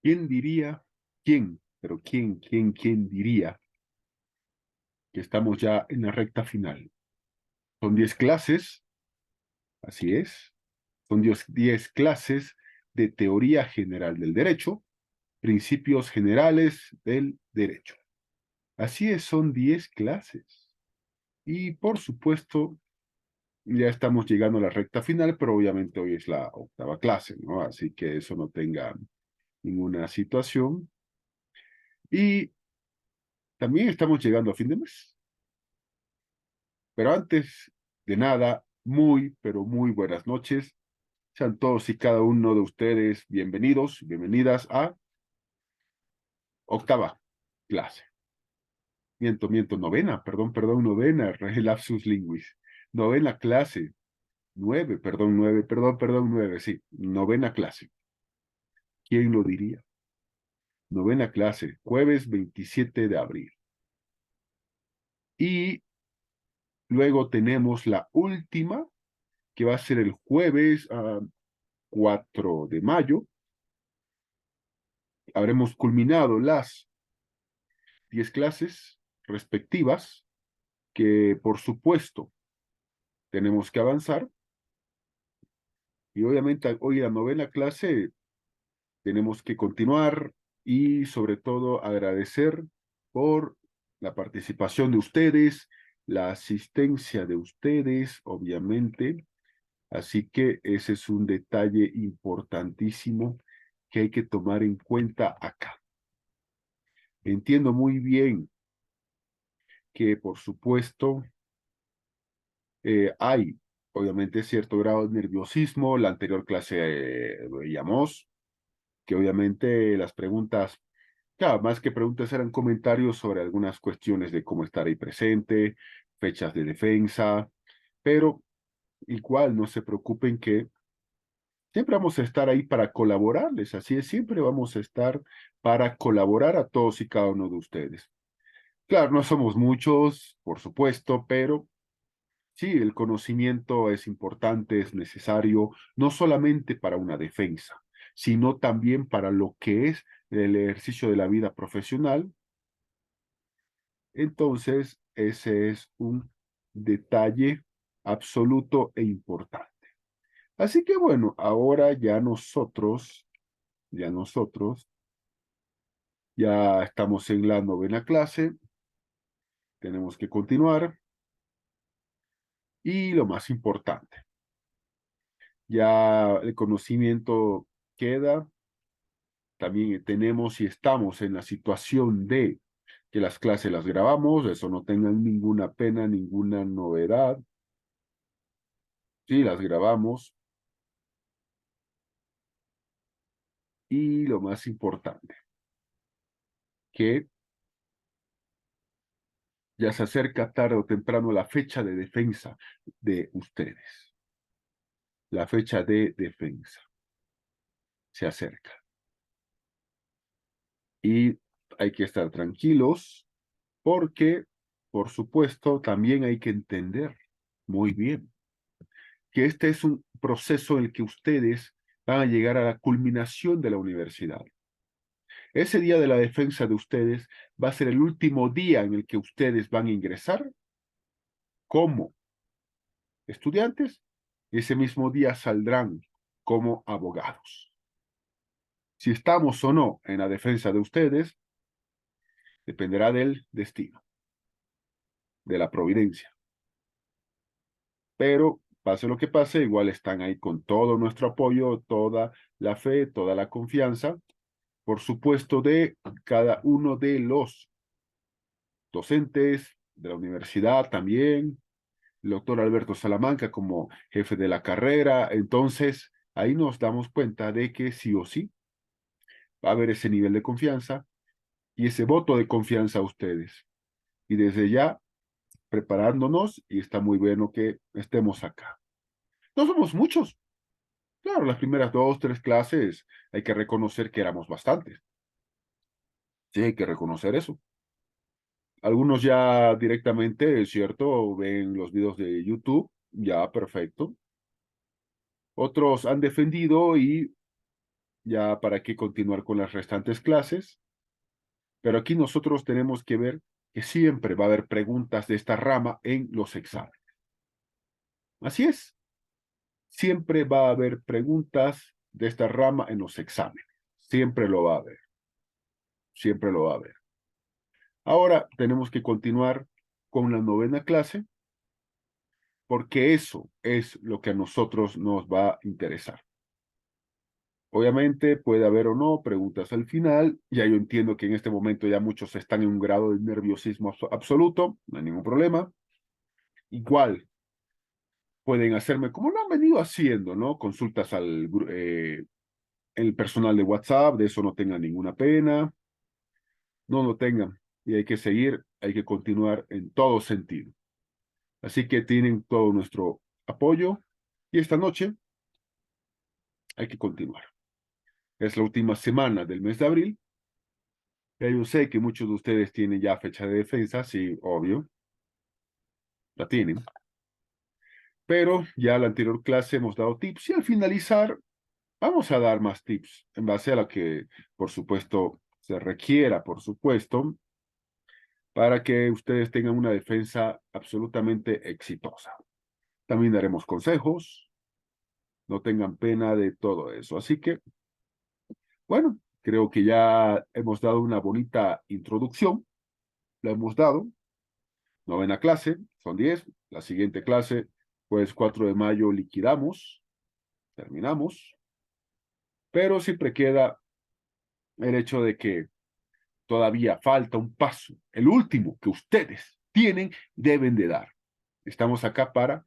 ¿Quién diría? ¿Quién? Pero quién diría que estamos ya en la recta final? Son 10 clases, así es. Son 10 clases de teoría general del derecho, principios generales del derecho. Así es, son 10 clases. Y por supuesto, ya estamos llegando a la recta final, pero obviamente hoy es la octava clase, ¿no? Así que eso no tenga ninguna situación. Y también estamos llegando a fin de mes. Pero antes de nada, muy, pero muy buenas noches. Sean todos y cada uno de ustedes bienvenidos, bienvenidas a octava clase. Miento, novena, perdón, novena, lapsus linguis. Novena clase, nueve, sí, novena clase. ¿Quién lo diría? Novena clase, jueves 27 de abril. Y luego tenemos la última, que va a ser el jueves 4 de mayo. Habremos culminado las 10 clases respectivas, que por supuesto tenemos que avanzar. Y obviamente hoy en la novena clase tenemos que continuar y sobre todo agradecer por la participación de ustedes, la asistencia de ustedes, obviamente. Así que ese es un detalle importantísimo que hay que tomar en cuenta acá. Entiendo muy bien que, por supuesto, hay, obviamente, cierto grado de nerviosismo. La anterior clase veíamos que, obviamente, las preguntas, claro, más que preguntas eran comentarios sobre algunas cuestiones de cómo estar ahí presente, fechas de defensa, pero igual no se preocupen que siempre vamos a estar ahí para colaborarles, así es, siempre vamos a estar para colaborar a todos y cada uno de ustedes. Claro, no somos muchos, por supuesto, pero sí, el conocimiento es importante, es necesario, no solamente para una defensa, sino también para lo que es el ejercicio de la vida profesional. Entonces, ese es un detalle absoluto e importante. Así que bueno, ahora ya estamos en la novena clase, tenemos que continuar. Y lo más importante, ya el conocimiento queda, también tenemos y estamos en la situación de que las clases las grabamos, eso no tengan ninguna pena, ninguna novedad. Sí, las grabamos. Y lo más importante, que ya se acerca tarde o temprano la fecha de defensa de ustedes. La fecha de defensa se acerca. Y hay que estar tranquilos porque, por supuesto, también hay que entender muy bien que este es un proceso en el que ustedes van a llegar a la culminación de la universidad. Ese día de la defensa de ustedes va a ser el último día en el que ustedes van a ingresar como estudiantes y ese mismo día saldrán como abogados. Si estamos o no en la defensa de ustedes dependerá del destino, de la providencia. Pero pase lo que pase, igual están ahí con todo nuestro apoyo, toda la fe, toda la confianza, por supuesto, de cada uno de los docentes de la universidad también, el doctor Alberto Salamanca como jefe de la carrera. Entonces, ahí nos damos cuenta de que sí o sí va a haber ese nivel de confianza y ese voto de confianza a ustedes. Y desde ya, preparándonos, y está muy bueno que estemos acá. No somos muchos. Claro, las primeras 2, 3 clases hay que reconocer que éramos bastantes. Sí, hay que reconocer eso. Algunos ya directamente, es cierto, ven los videos de YouTube, ya perfecto. Otros han defendido y ya para qué continuar con las restantes clases, pero aquí nosotros tenemos que ver que siempre va a haber preguntas de esta rama en los exámenes. Así es, siempre va a haber preguntas de esta rama en los exámenes. Siempre lo va a haber. Siempre lo va a haber. Ahora tenemos que continuar con la 9ª clase, porque eso es lo que a nosotros nos va a interesar. Obviamente puede haber o no preguntas al final. Ya yo entiendo que en este momento ya muchos están en un grado de nerviosismo absoluto, no hay ningún problema. Igual pueden hacerme, como lo han venido haciendo, ¿no? Consultas al el personal de WhatsApp, de eso no tengan ninguna pena, no lo tengan. Y hay que seguir, hay que continuar en todo sentido. Así que tienen todo nuestro apoyo y esta noche hay que continuar. Es la última semana del mes de abril. Ya yo sé que muchos de ustedes tienen ya fecha de defensa, sí, obvio, la tienen. Pero ya en la anterior clase hemos dado tips y al finalizar vamos a dar más tips en base a lo que, por supuesto, se requiera, por supuesto, para que ustedes tengan una defensa absolutamente exitosa. También daremos consejos, no tengan pena de todo eso. Así que, bueno, creo que ya hemos dado una bonita introducción, la hemos dado. 9ª clase, son 10. La siguiente clase, pues 4 de mayo liquidamos, terminamos. Pero siempre queda el hecho de que todavía falta un paso, el último que ustedes tienen, deben de dar. Estamos acá para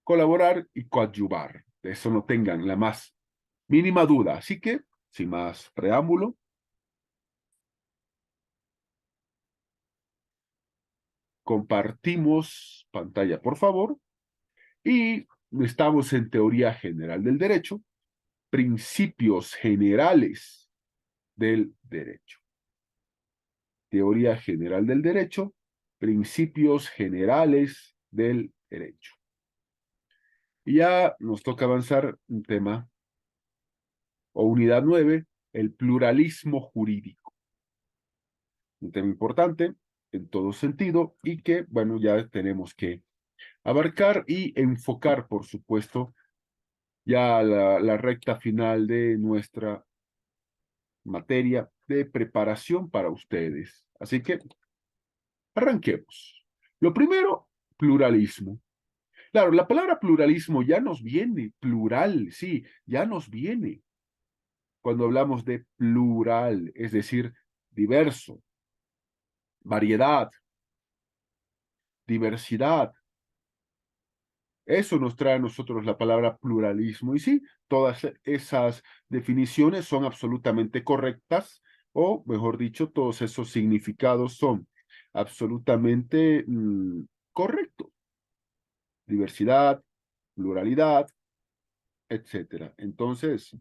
colaborar y coadyuvar. De eso no tengan la más mínima duda. Así que, sin más preámbulo, compartimos pantalla, por favor, y estamos en teoría general del derecho, principios generales del derecho. Teoría general del derecho, principios generales del derecho. Y ya nos toca avanzar un tema, o unidad 9, el pluralismo jurídico. Un tema importante en todo sentido y que, bueno, ya tenemos que abarcar y enfocar, por supuesto, ya la recta final de nuestra materia de preparación para ustedes. Así que arranquemos. Lo primero, pluralismo. Claro, la palabra pluralismo ya nos viene, plural, sí, ya nos viene cuando hablamos de plural, es decir, diverso, variedad, diversidad. Eso nos trae a nosotros la palabra pluralismo. Y sí, todas esas definiciones son absolutamente correctas, o mejor dicho, todos esos significados son absolutamente correctos. Diversidad, pluralidad, etcétera. Entonces,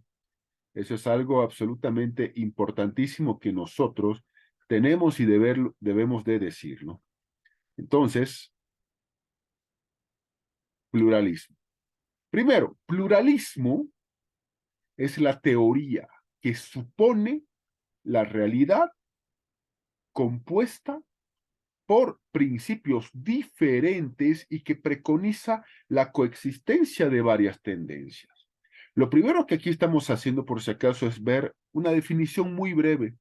eso es algo absolutamente importantísimo que nosotros tenemos y debemos de decirlo. Entonces, pluralismo. Primero, pluralismo es la teoría que supone la realidad compuesta por principios diferentes y que preconiza la coexistencia de varias tendencias. Lo primero que aquí estamos haciendo, por si acaso, es ver una definición muy breve,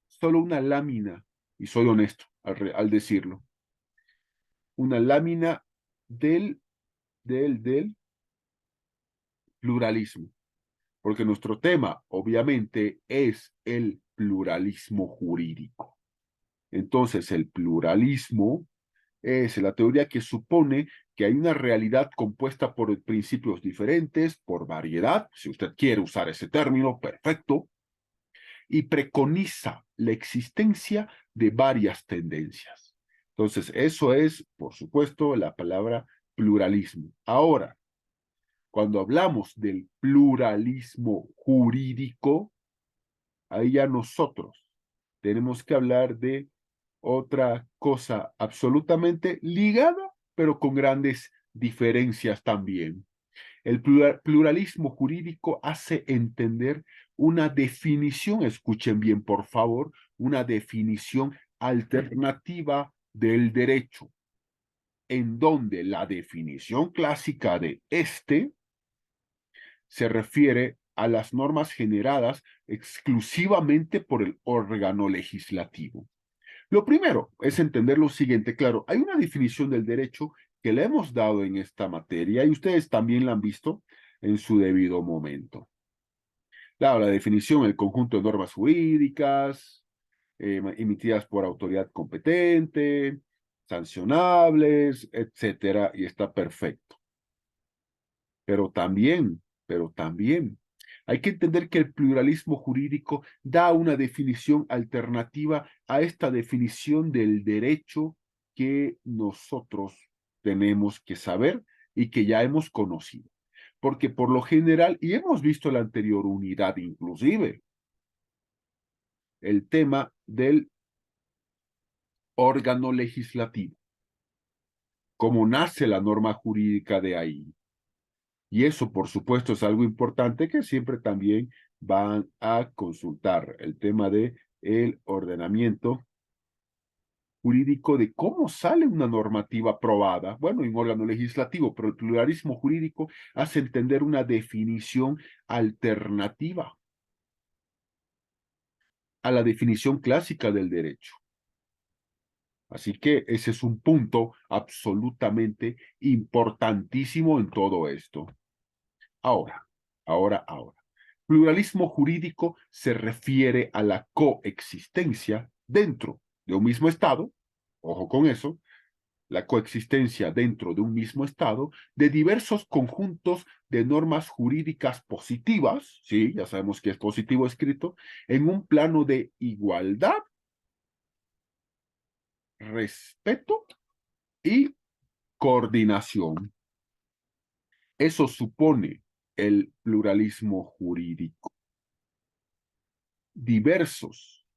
solo una lámina, y soy honesto al decirlo, una lámina del pluralismo, porque nuestro tema, obviamente, es el pluralismo jurídico. Entonces, el pluralismo es la teoría que supone que hay una realidad compuesta por principios diferentes, por variedad, si usted quiere usar ese término, perfecto, y preconiza la existencia de varias tendencias. Entonces, eso es, por supuesto, la palabra pluralismo. Ahora, cuando hablamos del pluralismo jurídico, ahí ya nosotros tenemos que hablar de otra cosa absolutamente ligada, pero con grandes diferencias también. El pluralismo jurídico hace entender una definición, escuchen bien por favor, una definición alternativa del derecho, en donde la definición clásica de este se refiere a las normas generadas exclusivamente por el órgano legislativo. Lo primero es entender lo siguiente, claro, hay una definición del derecho que le hemos dado en esta materia y ustedes también la han visto en su debido momento. Claro, la definición, el conjunto de normas jurídicas emitidas por autoridad competente, sancionables, etcétera, y está perfecto. Pero también, hay que entender que el pluralismo jurídico da una definición alternativa a esta definición del derecho que nosotros tenemos que saber y que ya hemos conocido. Porque por lo general, y hemos visto la anterior unidad inclusive, el tema del órgano legislativo, cómo nace la norma jurídica de ahí. Y eso, por supuesto, es algo importante que siempre también van a consultar, el tema de el ordenamiento jurídico de cómo sale una normativa aprobada, bueno, en órgano legislativo, pero el pluralismo jurídico hace entender una definición alternativa a la definición clásica del derecho. Así que ese es un punto absolutamente importantísimo en todo esto. Ahora. Pluralismo jurídico se refiere a la coexistencia dentro de un mismo Estado, ojo con eso, la coexistencia dentro de un mismo Estado de diversos conjuntos de normas jurídicas positivas, sí, ya sabemos que es positivo escrito, en un plano de igualdad, respeto y coordinación. Eso supone el pluralismo jurídico. Diversos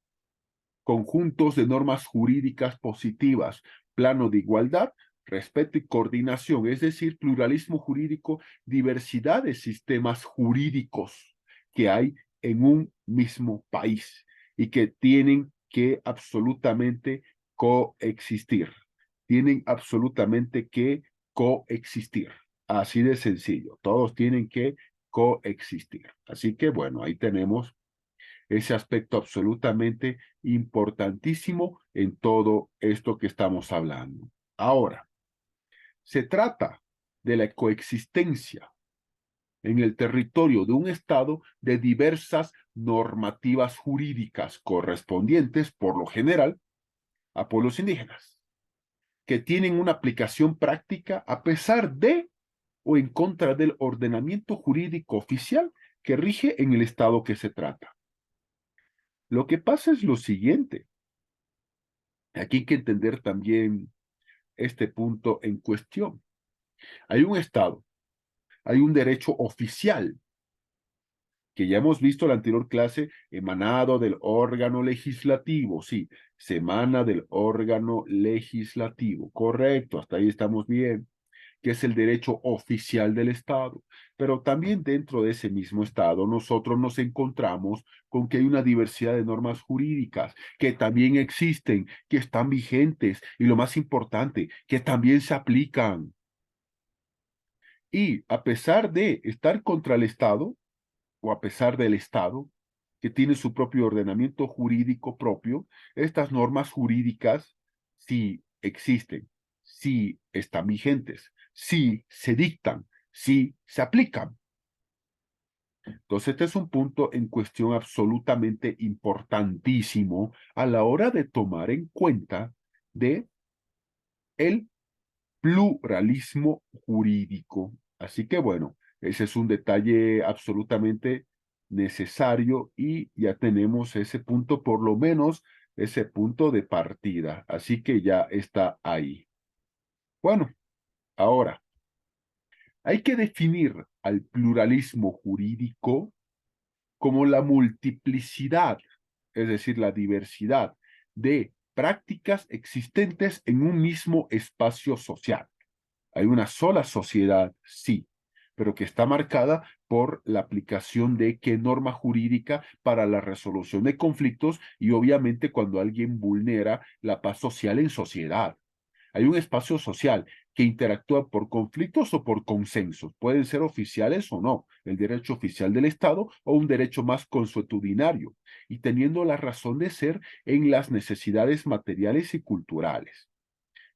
conjuntos de normas jurídicas positivas, plano de igualdad, respeto y coordinación, es decir, pluralismo jurídico, diversidad de sistemas jurídicos que hay en un mismo país y que tienen que absolutamente coexistir. Tienen absolutamente que coexistir. Así de sencillo. Todos tienen que coexistir. Así que bueno, ahí tenemos ese aspecto absolutamente importantísimo en todo esto que estamos hablando. Ahora, se trata de la coexistencia en el territorio de un Estado de diversas normativas jurídicas correspondientes, por lo general, a pueblos indígenas, que tienen una aplicación práctica a pesar de o en contra del ordenamiento jurídico oficial que rige en el Estado que se trata. Lo que pasa es lo siguiente. Aquí hay que entender también este punto en cuestión. Hay un Estado, hay un derecho oficial, que ya hemos visto en la anterior clase, emanado del órgano legislativo. Sí, se emana del órgano legislativo. Correcto, hasta ahí estamos bien, que es el derecho oficial del Estado. Pero también dentro de ese mismo Estado nosotros nos encontramos con que hay una diversidad de normas jurídicas que también existen, que están vigentes y lo más importante, que también se aplican. Y a pesar de estar contra el Estado, o a pesar del Estado, que tiene su propio ordenamiento jurídico propio, estas normas jurídicas sí existen, sí están vigentes, sí se dictan, sí se aplican. Entonces, este es un punto en cuestión absolutamente importantísimo a la hora de tomar en cuenta de el pluralismo jurídico. Así que bueno, ese es un detalle absolutamente necesario y ya tenemos ese punto, por lo menos ese punto de partida. Así que ya está ahí. Bueno, ahora, hay que definir al pluralismo jurídico como la multiplicidad, es decir, la diversidad de prácticas existentes en un mismo espacio social. Hay una sola sociedad, sí, pero que está marcada por la aplicación de qué norma jurídica para la resolución de conflictos y obviamente cuando alguien vulnera la paz social en sociedad. Hay un espacio social que interactúa por conflictos o por consensos. Pueden ser oficiales o no, el derecho oficial del Estado o un derecho más consuetudinario, y teniendo la razón de ser en las necesidades materiales y culturales.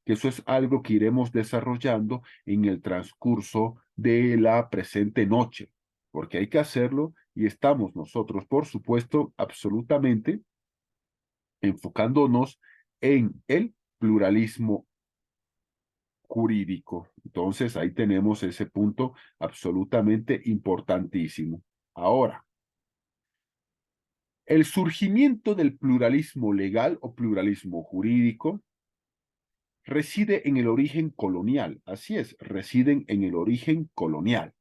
Que eso es algo que iremos desarrollando en el transcurso de la presente noche, porque hay que hacerlo y estamos nosotros, por supuesto, absolutamente enfocándonos en el pluralismo jurídico. Entonces, ahí tenemos ese punto absolutamente importantísimo. Ahora, el surgimiento del pluralismo legal o pluralismo jurídico reside en el origen colonial. Así es, residen en el origen colonial.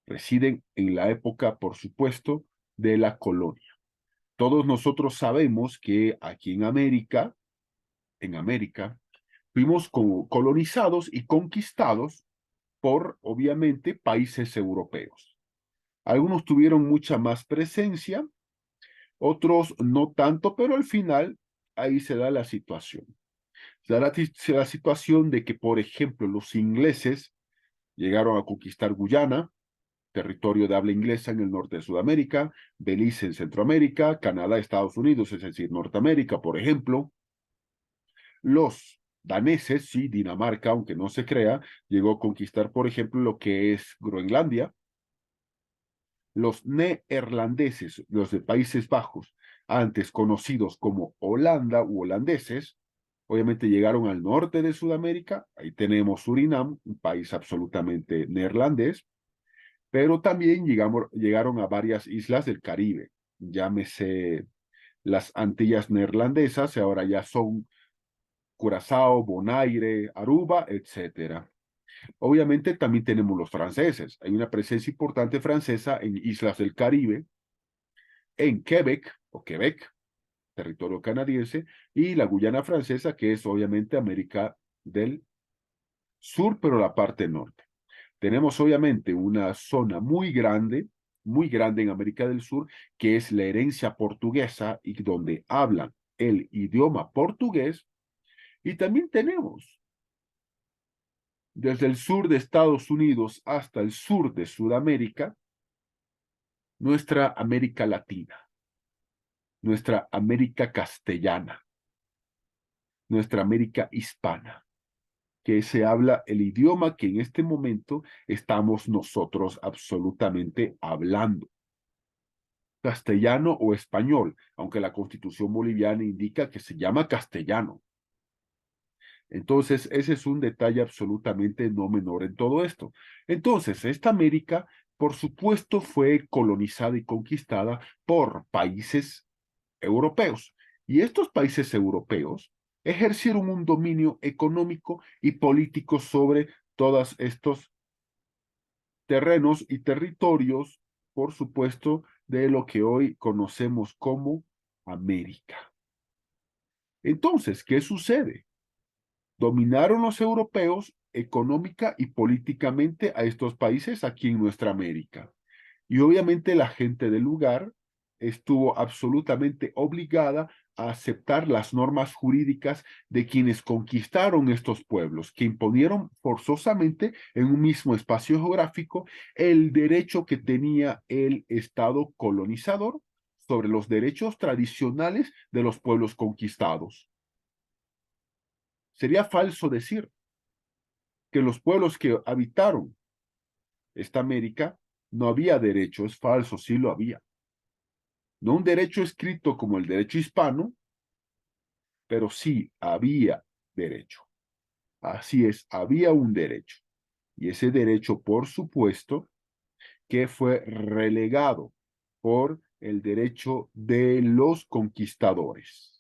Residen en la época, por supuesto, de la colonia. Todos nosotros sabemos que aquí en América, fuimos colonizados y conquistados por, obviamente, países europeos. Algunos tuvieron mucha más presencia, otros no tanto, pero al final ahí se da la situación. Se da la situación de que, por ejemplo, los ingleses llegaron a conquistar Guyana, territorio de habla inglesa en el norte de Sudamérica, Belice en Centroamérica, Canadá, Estados Unidos, es decir, Norteamérica, por ejemplo. Los daneses, sí, Dinamarca, aunque no se crea, llegó a conquistar, por ejemplo, lo que es Groenlandia. Los neerlandeses, los de Países Bajos, antes conocidos como Holanda u holandeses, obviamente llegaron al norte de Sudamérica, ahí tenemos Surinam, un país absolutamente neerlandés, pero también llegaron a varias islas del Caribe, llámese las Antillas neerlandesas, y ahora ya son Curazao, Bonaire, Aruba, etcétera. Obviamente también tenemos los franceses. Hay una presencia importante francesa en islas del Caribe, en Quebec o Quebec, territorio canadiense, y la Guyana francesa, que es obviamente América del Sur, pero la parte norte. Tenemos obviamente una zona muy grande en América del Sur, que es la herencia portuguesa y donde hablan el idioma portugués. Y también tenemos desde el sur de Estados Unidos hasta el sur de Sudamérica, nuestra América Latina, nuestra América castellana, nuestra América hispana, que se habla el idioma que en este momento estamos nosotros absolutamente hablando, castellano o español, aunque la Constitución boliviana indica que se llama castellano. Entonces, ese es un detalle absolutamente no menor en todo esto. Entonces, esta América, por supuesto, fue colonizada y conquistada por países europeos. Y estos países europeos ejercieron un dominio económico y político sobre todos estos terrenos y territorios, por supuesto, de lo que hoy conocemos como América. Entonces, ¿qué sucede? Dominaron los europeos económica y políticamente a estos países aquí en nuestra América. Y obviamente la gente del lugar estuvo absolutamente obligada a aceptar las normas jurídicas de quienes conquistaron estos pueblos, que imponieron forzosamente en un mismo espacio geográfico el derecho que tenía el Estado colonizador sobre los derechos tradicionales de los pueblos conquistados. Sería falso decir que los pueblos que habitaron esta América no había derecho, es falso, sí lo había. No un derecho escrito como el derecho hispano, pero sí había derecho. Así es, había un derecho. Y ese derecho, por supuesto, que fue relegado por el derecho de los conquistadores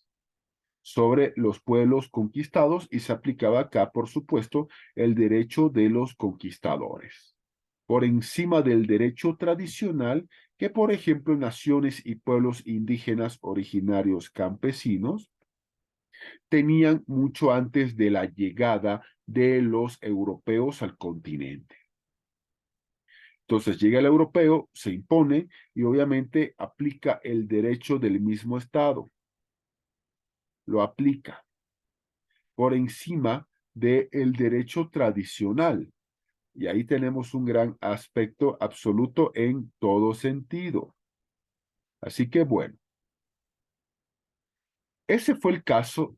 sobre los pueblos conquistados y se aplicaba acá, por supuesto, el derecho de los conquistadores, por encima del derecho tradicional que, por ejemplo, naciones y pueblos indígenas originarios campesinos tenían mucho antes de la llegada de los europeos al continente. Entonces llega el europeo, se impone y obviamente aplica el derecho del mismo Estado. Lo aplica por encima del derecho tradicional. Y ahí tenemos un gran aspecto absoluto en todo sentido. Así que bueno, ese fue el caso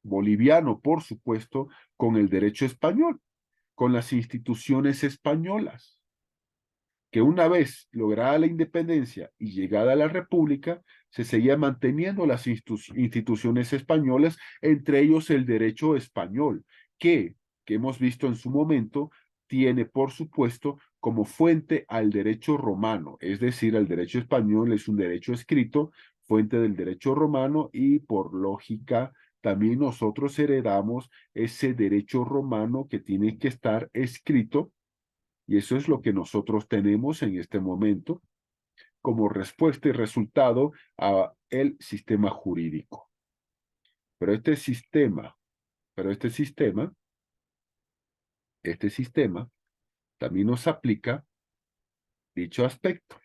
boliviano, por supuesto, con el derecho español, con las instituciones españolas, que una vez lograda la independencia y llegada a la república, se seguían manteniendo las instituciones españolas, entre ellos el derecho español, que hemos visto en su momento, tiene, por supuesto, como fuente al derecho romano, es decir, el derecho español es un derecho escrito, fuente del derecho romano y por lógica también nosotros heredamos ese derecho romano que tiene que estar escrito y eso es lo que nosotros tenemos en este momento como respuesta y resultado a el sistema jurídico. Pero este sistema también nos aplica dicho aspecto.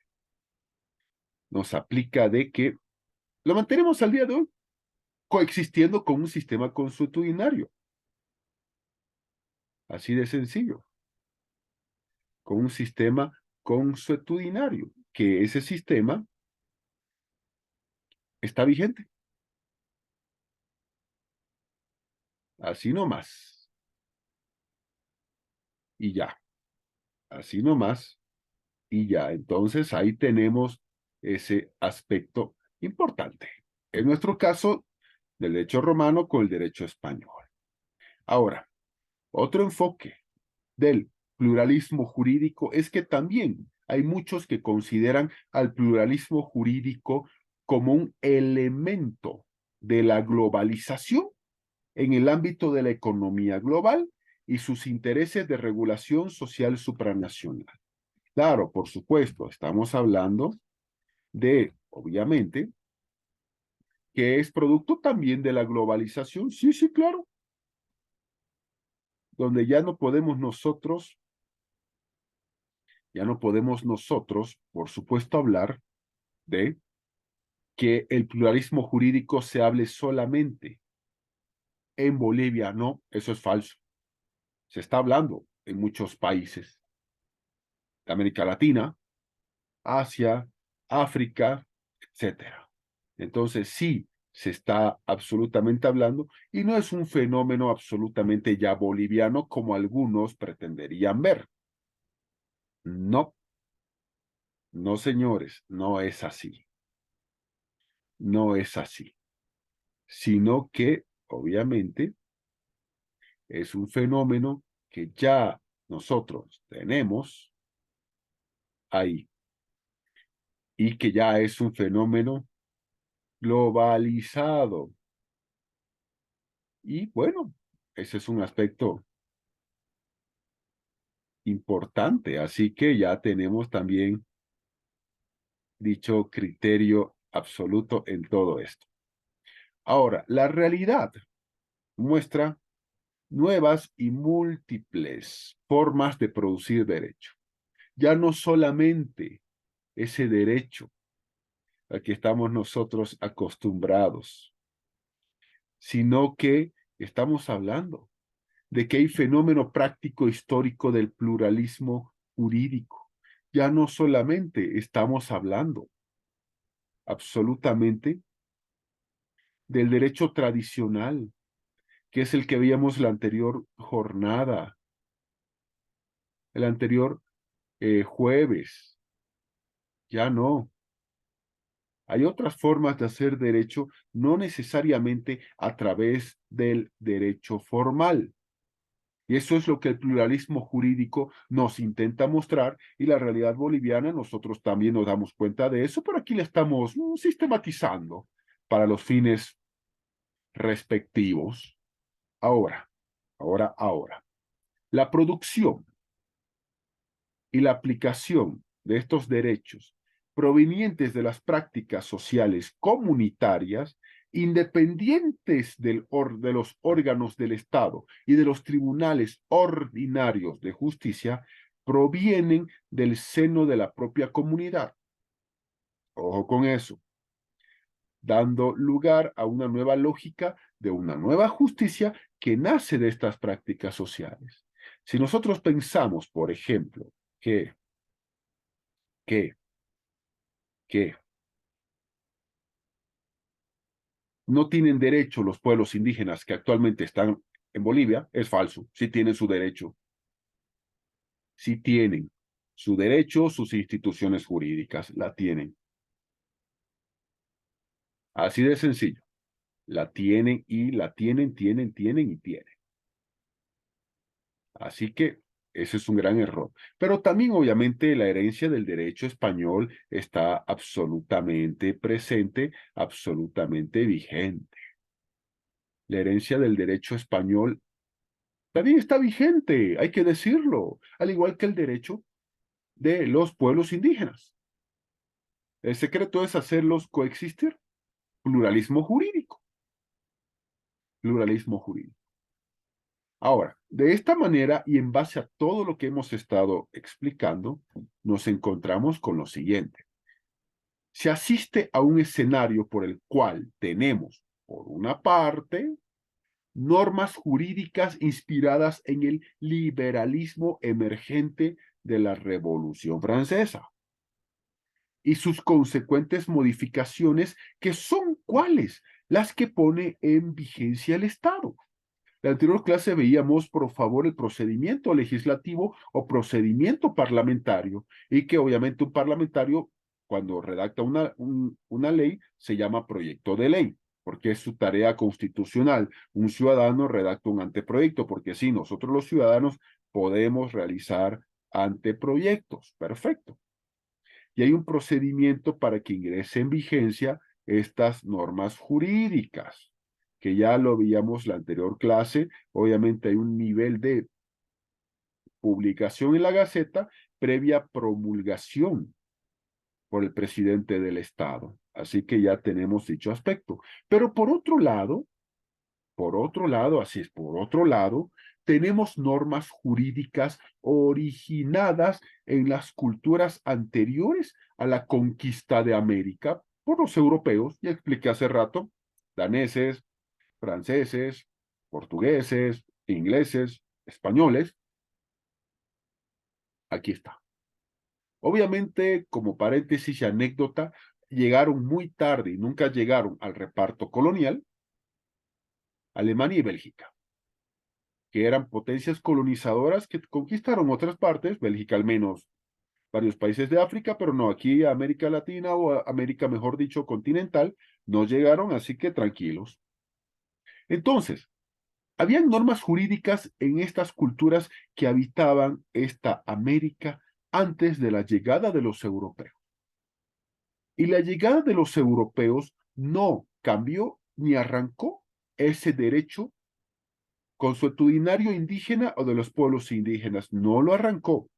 Nos aplica de que lo mantenemos al día de hoy coexistiendo con un sistema consuetudinario. Así de sencillo. Con un sistema consuetudinario, que ese sistema está vigente. Así nomás. Y ya. Así nomás. Y ya. Entonces ahí tenemos ese aspecto importante. En nuestro caso, del derecho romano con el derecho español. Ahora, otro enfoque del pluralismo jurídico es que también hay muchos que consideran al pluralismo jurídico como un elemento de la globalización en el ámbito de la economía global y sus intereses de regulación social supranacional. Claro, por supuesto, estamos hablando de, obviamente, que es producto también de la globalización. Sí, sí, claro. Donde ya no podemos nosotros, por supuesto, hablar de que el pluralismo jurídico se hable solamente en Bolivia. No, eso es falso. Se está hablando en muchos países de América Latina, Asia, África, etcétera. Entonces, sí, se está absolutamente hablando y no es un fenómeno absolutamente ya boliviano como algunos pretenderían ver. No, no, señores, no es así. No es así. Sino que, obviamente, es un fenómeno que ya nosotros tenemos ahí y que ya es un fenómeno globalizado. Y bueno, ese es un aspecto importante, así que ya tenemos también dicho criterio absoluto en todo esto. Ahora, la realidad muestra nuevas y múltiples formas de producir derecho. Ya no solamente ese derecho al que estamos nosotros acostumbrados, sino que estamos hablando de que hay fenómeno práctico histórico del pluralismo jurídico. Ya no solamente estamos hablando absolutamente del derecho tradicional, que es el que veíamos la anterior jornada, el anterior jueves. Ya no. Hay otras formas de hacer derecho, no necesariamente a través del derecho formal. Y eso es lo que el pluralismo jurídico nos intenta mostrar y la realidad boliviana, nosotros también nos damos cuenta de eso, pero aquí le estamos sistematizando para los fines respectivos. Ahora. La producción y la aplicación de estos derechos provenientes de las prácticas sociales comunitarias, independientes de los órganos del Estado y de los tribunales ordinarios de justicia, provienen del seno de la propia comunidad. Ojo con eso, dando lugar a una nueva lógica de una nueva justicia que nace de estas prácticas sociales. Si nosotros pensamos, por ejemplo, que, que, que no tienen derecho los pueblos indígenas que actualmente están en Bolivia, es falso, sí tienen su derecho, sí tienen su derecho, sus instituciones jurídicas, la tienen. Así de sencillo, la tienen y la tienen y tienen. Así que ese es un gran error. Pero también obviamente la herencia del derecho español está absolutamente presente, absolutamente vigente. La herencia del derecho español también está vigente, hay que decirlo, al igual que el derecho de los pueblos indígenas. El secreto es hacerlos coexistir. Pluralismo jurídico. Pluralismo jurídico. Ahora, de esta manera y en base a todo lo que hemos estado explicando, nos encontramos con lo siguiente. Se asiste a un escenario por el cual tenemos, por una parte, normas jurídicas inspiradas en el liberalismo emergente de la Revolución Francesa y sus consecuentes modificaciones, que son cuáles, las que pone en vigencia el Estado. En la anterior clase veíamos, por favor, el procedimiento legislativo o procedimiento parlamentario, y que obviamente un parlamentario, cuando redacta una ley, se llama proyecto de ley, porque es su tarea constitucional. Un ciudadano redacta un anteproyecto, porque sí, nosotros los ciudadanos podemos realizar anteproyectos. Perfecto. Y hay un procedimiento para que ingrese en vigencia estas normas jurídicas, que ya lo veíamos la anterior clase. Obviamente hay un nivel de publicación en la Gaceta previa promulgación por el presidente del Estado. Así que ya tenemos dicho aspecto. Pero por otro lado, así es, por otro lado, tenemos normas jurídicas originadas en las culturas anteriores a la conquista de América por los europeos, ya expliqué hace rato, daneses, franceses, portugueses, ingleses, españoles. Aquí está. Obviamente, como paréntesis y anécdota, llegaron muy tarde y nunca llegaron al reparto colonial Alemania y Bélgica, que eran potencias colonizadoras que conquistaron otras partes, Bélgica al menos varios países de África, pero no, aquí a América Latina o a América, mejor dicho, continental, no llegaron, así que tranquilos. Entonces, habían normas jurídicas en estas culturas que habitaban esta América antes de la llegada de los europeos. Y la llegada de los europeos no cambió ni arrancó ese derecho consuetudinario indígena o de los pueblos indígenas, no lo arrancó.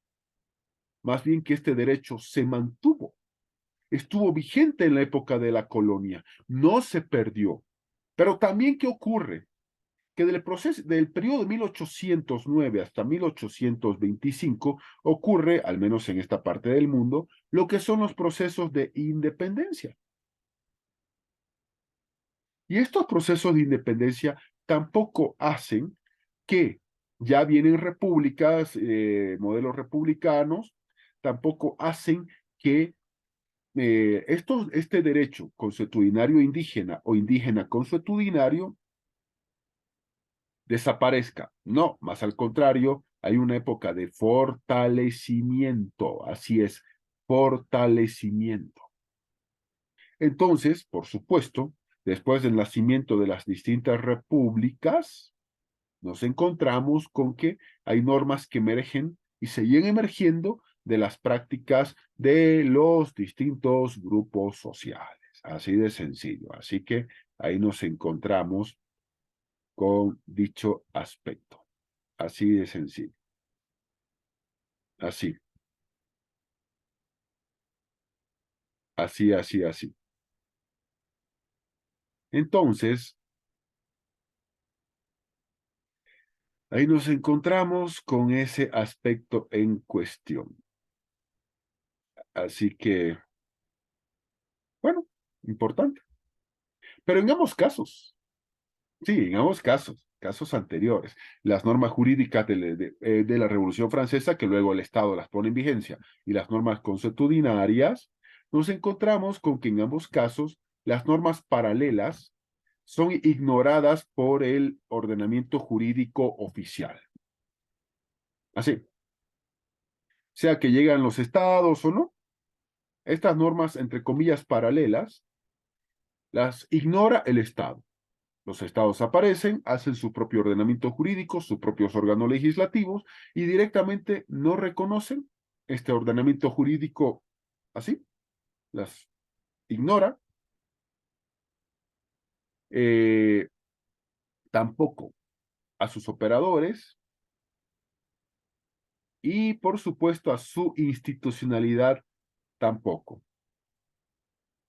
Más bien que este derecho se mantuvo, estuvo vigente en la época de la colonia, no se perdió. Pero también, ¿qué ocurre? Que del periodo de 1809 hasta 1825 ocurre, al menos en esta parte del mundo, lo que son los procesos de independencia. Y estos procesos de independencia tampoco hacen que ya vienen repúblicas, modelos republicanos, tampoco hacen que este derecho consuetudinario indígena o indígena consuetudinario desaparezca. No, más al contrario, hay una época de fortalecimiento, así es, fortalecimiento. Entonces, por supuesto, después del nacimiento de las distintas repúblicas, nos encontramos con que hay normas que emergen y siguen emergiendo de las prácticas de los distintos grupos sociales. Así de sencillo. Así que ahí nos encontramos con dicho aspecto. Así de sencillo. Así, así. Entonces, Ahí nos encontramos con ese aspecto en cuestión. Así que, bueno, importante. Pero en ambos casos, sí, en ambos casos, casos anteriores, las normas jurídicas de la Revolución Francesa, que luego el Estado las pone en vigencia, y las normas consuetudinarias, nos encontramos con que en ambos casos las normas paralelas son ignoradas por el ordenamiento jurídico oficial. Así, sea que llegan los estados o no, estas normas, entre comillas, paralelas, las ignora el Estado. Los estados aparecen, hacen su propio ordenamiento jurídico, sus propios órganos legislativos y directamente no reconocen este ordenamiento jurídico así, las ignora, eh, tampoco a sus operadores y por supuesto a su institucionalidad tampoco.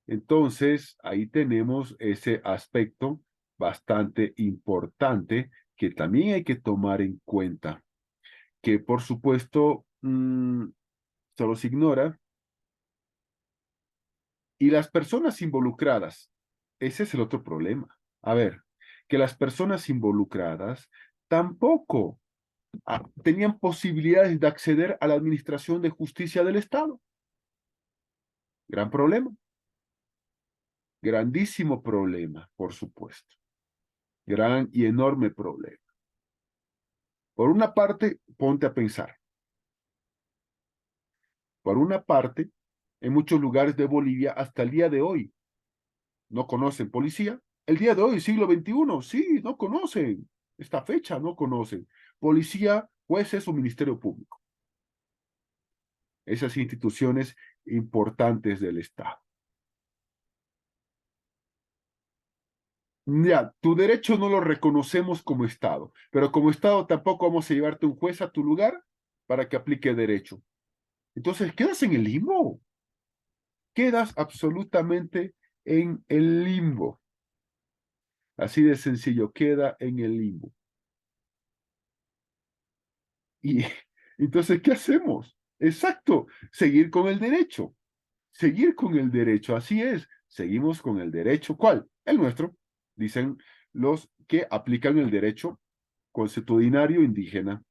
Entonces, ahí tenemos ese aspecto bastante importante que también hay que tomar en cuenta, que por supuesto se los ignora y las personas involucradas, ese es el otro problema. A ver, que las personas involucradas tampoco tenían posibilidades de acceder a la administración de justicia del Estado. Gran problema, grandísimo problema, por supuesto. Gran y enorme problema. Por una parte, ponte a pensar. Por una parte, en muchos lugares de Bolivia, hasta el día de hoy, no conocen policía. El día de hoy, siglo XXI, sí, no conocen. Esta fecha no conocen. Policía, jueces o Ministerio Público. Esas instituciones importantes del Estado. Ya, tu derecho no lo reconocemos como Estado, pero como Estado tampoco vamos a llevarte un juez a tu lugar para que aplique derecho. Entonces, quedas en el limbo. Quedas absolutamente en el limbo. Así de sencillo, queda en el limbo. Y entonces, ¿qué hacemos? Exacto, seguir con el derecho. Seguir con el derecho, así es. Seguimos con el derecho. ¿Cuál? El nuestro. Dicen los que aplican el derecho consuetudinario indígena.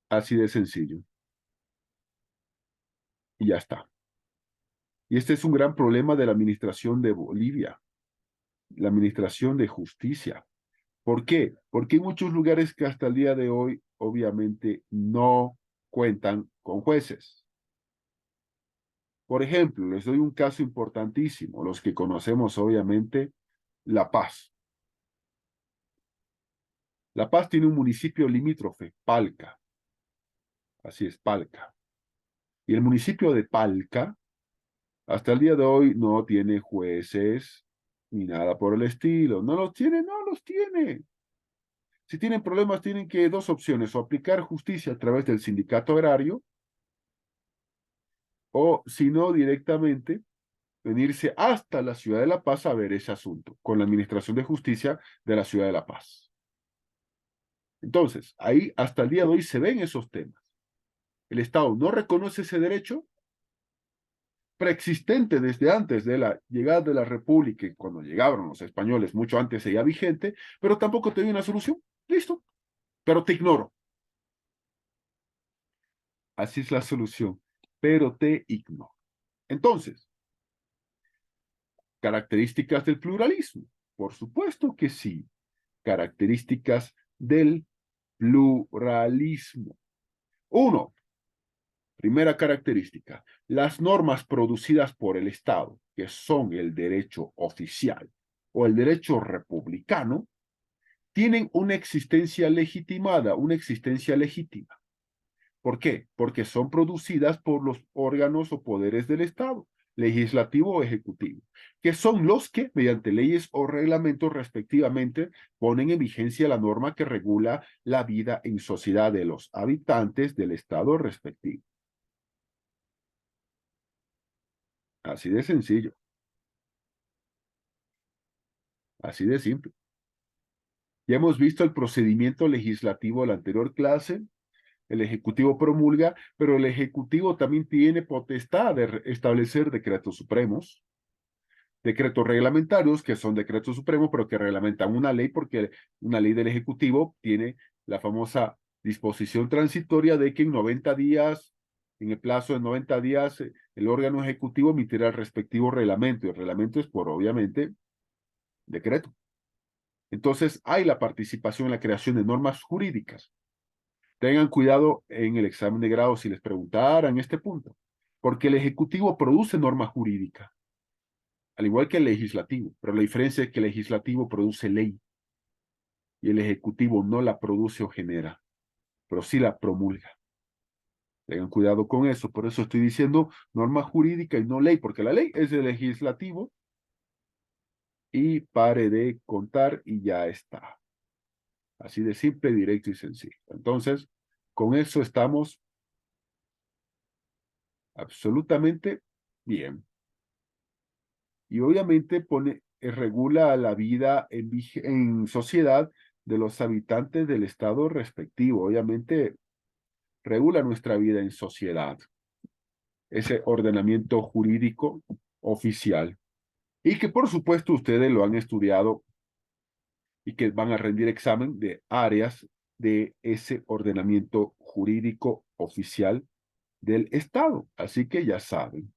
Así de sencillo. Y ya está. Y este es un gran problema de la administración de Bolivia, la administración de justicia. ¿Por qué? Porque hay muchos lugares que hasta el día de hoy obviamente no cuentan con jueces. Por ejemplo, les doy un caso importantísimo, los que conocemos obviamente La Paz. La Paz tiene un municipio limítrofe, Palca, así es, Palca. Y el municipio de Palca, hasta el día de hoy, no tiene jueces ni nada por el estilo. No los tiene, no los tiene. Si tienen problemas, tienen que dos opciones, o aplicar justicia a través del sindicato agrario, o si no, directamente venirse hasta la ciudad de La Paz a ver ese asunto, con la Administración de Justicia de la ciudad de La Paz. Entonces, ahí hasta el día de hoy se ven esos temas. El Estado no reconoce ese derecho preexistente desde antes de la llegada de la República, y cuando llegaron los españoles, mucho antes seguía vigente, pero tampoco te dio una solución. Listo, pero te ignoro. Así es la solución, pero te ignoro. Entonces, características del pluralismo. Por supuesto que sí. Características del pluralismo. Uno, primera característica, las normas producidas por el Estado, que son el derecho oficial o el derecho republicano, tienen una existencia legitimada, una existencia legítima. ¿Por qué? Porque son producidas por los órganos o poderes del Estado, legislativo o ejecutivo, que son los que, mediante leyes o reglamentos respectivamente, ponen en vigencia la norma que regula la vida en sociedad de los habitantes del Estado respectivo. Así de sencillo, así de simple. Ya hemos visto el procedimiento legislativo de la anterior clase. El Ejecutivo promulga, pero el Ejecutivo también tiene potestad de establecer decretos supremos, decretos reglamentarios, que son decretos supremos, pero que reglamentan una ley, porque una ley del Ejecutivo tiene la famosa disposición transitoria de que en 90 días, en el plazo de 90 días, el órgano ejecutivo emitirá el respectivo reglamento, y el reglamento es por, obviamente, decreto. Entonces, hay la participación en la creación de normas jurídicas. Tengan cuidado en el examen de grado si les preguntaran este punto, porque el Ejecutivo produce norma jurídica, al igual que el Legislativo, pero la diferencia es que el Legislativo produce ley y el Ejecutivo no la produce o genera, pero sí la promulga. Tengan cuidado con eso, por eso estoy diciendo norma jurídica y no ley, porque la ley es del Legislativo y pare de contar y ya está. Así de simple, directo y sencillo. Entonces, con eso estamos absolutamente bien. Y obviamente regula la vida en sociedad de los habitantes del estado respectivo. Obviamente regula nuestra vida en sociedad, ese ordenamiento jurídico oficial. Y que por supuesto ustedes lo han estudiado y que van a rendir examen de áreas de ese ordenamiento jurídico oficial del estado. Así que ya saben.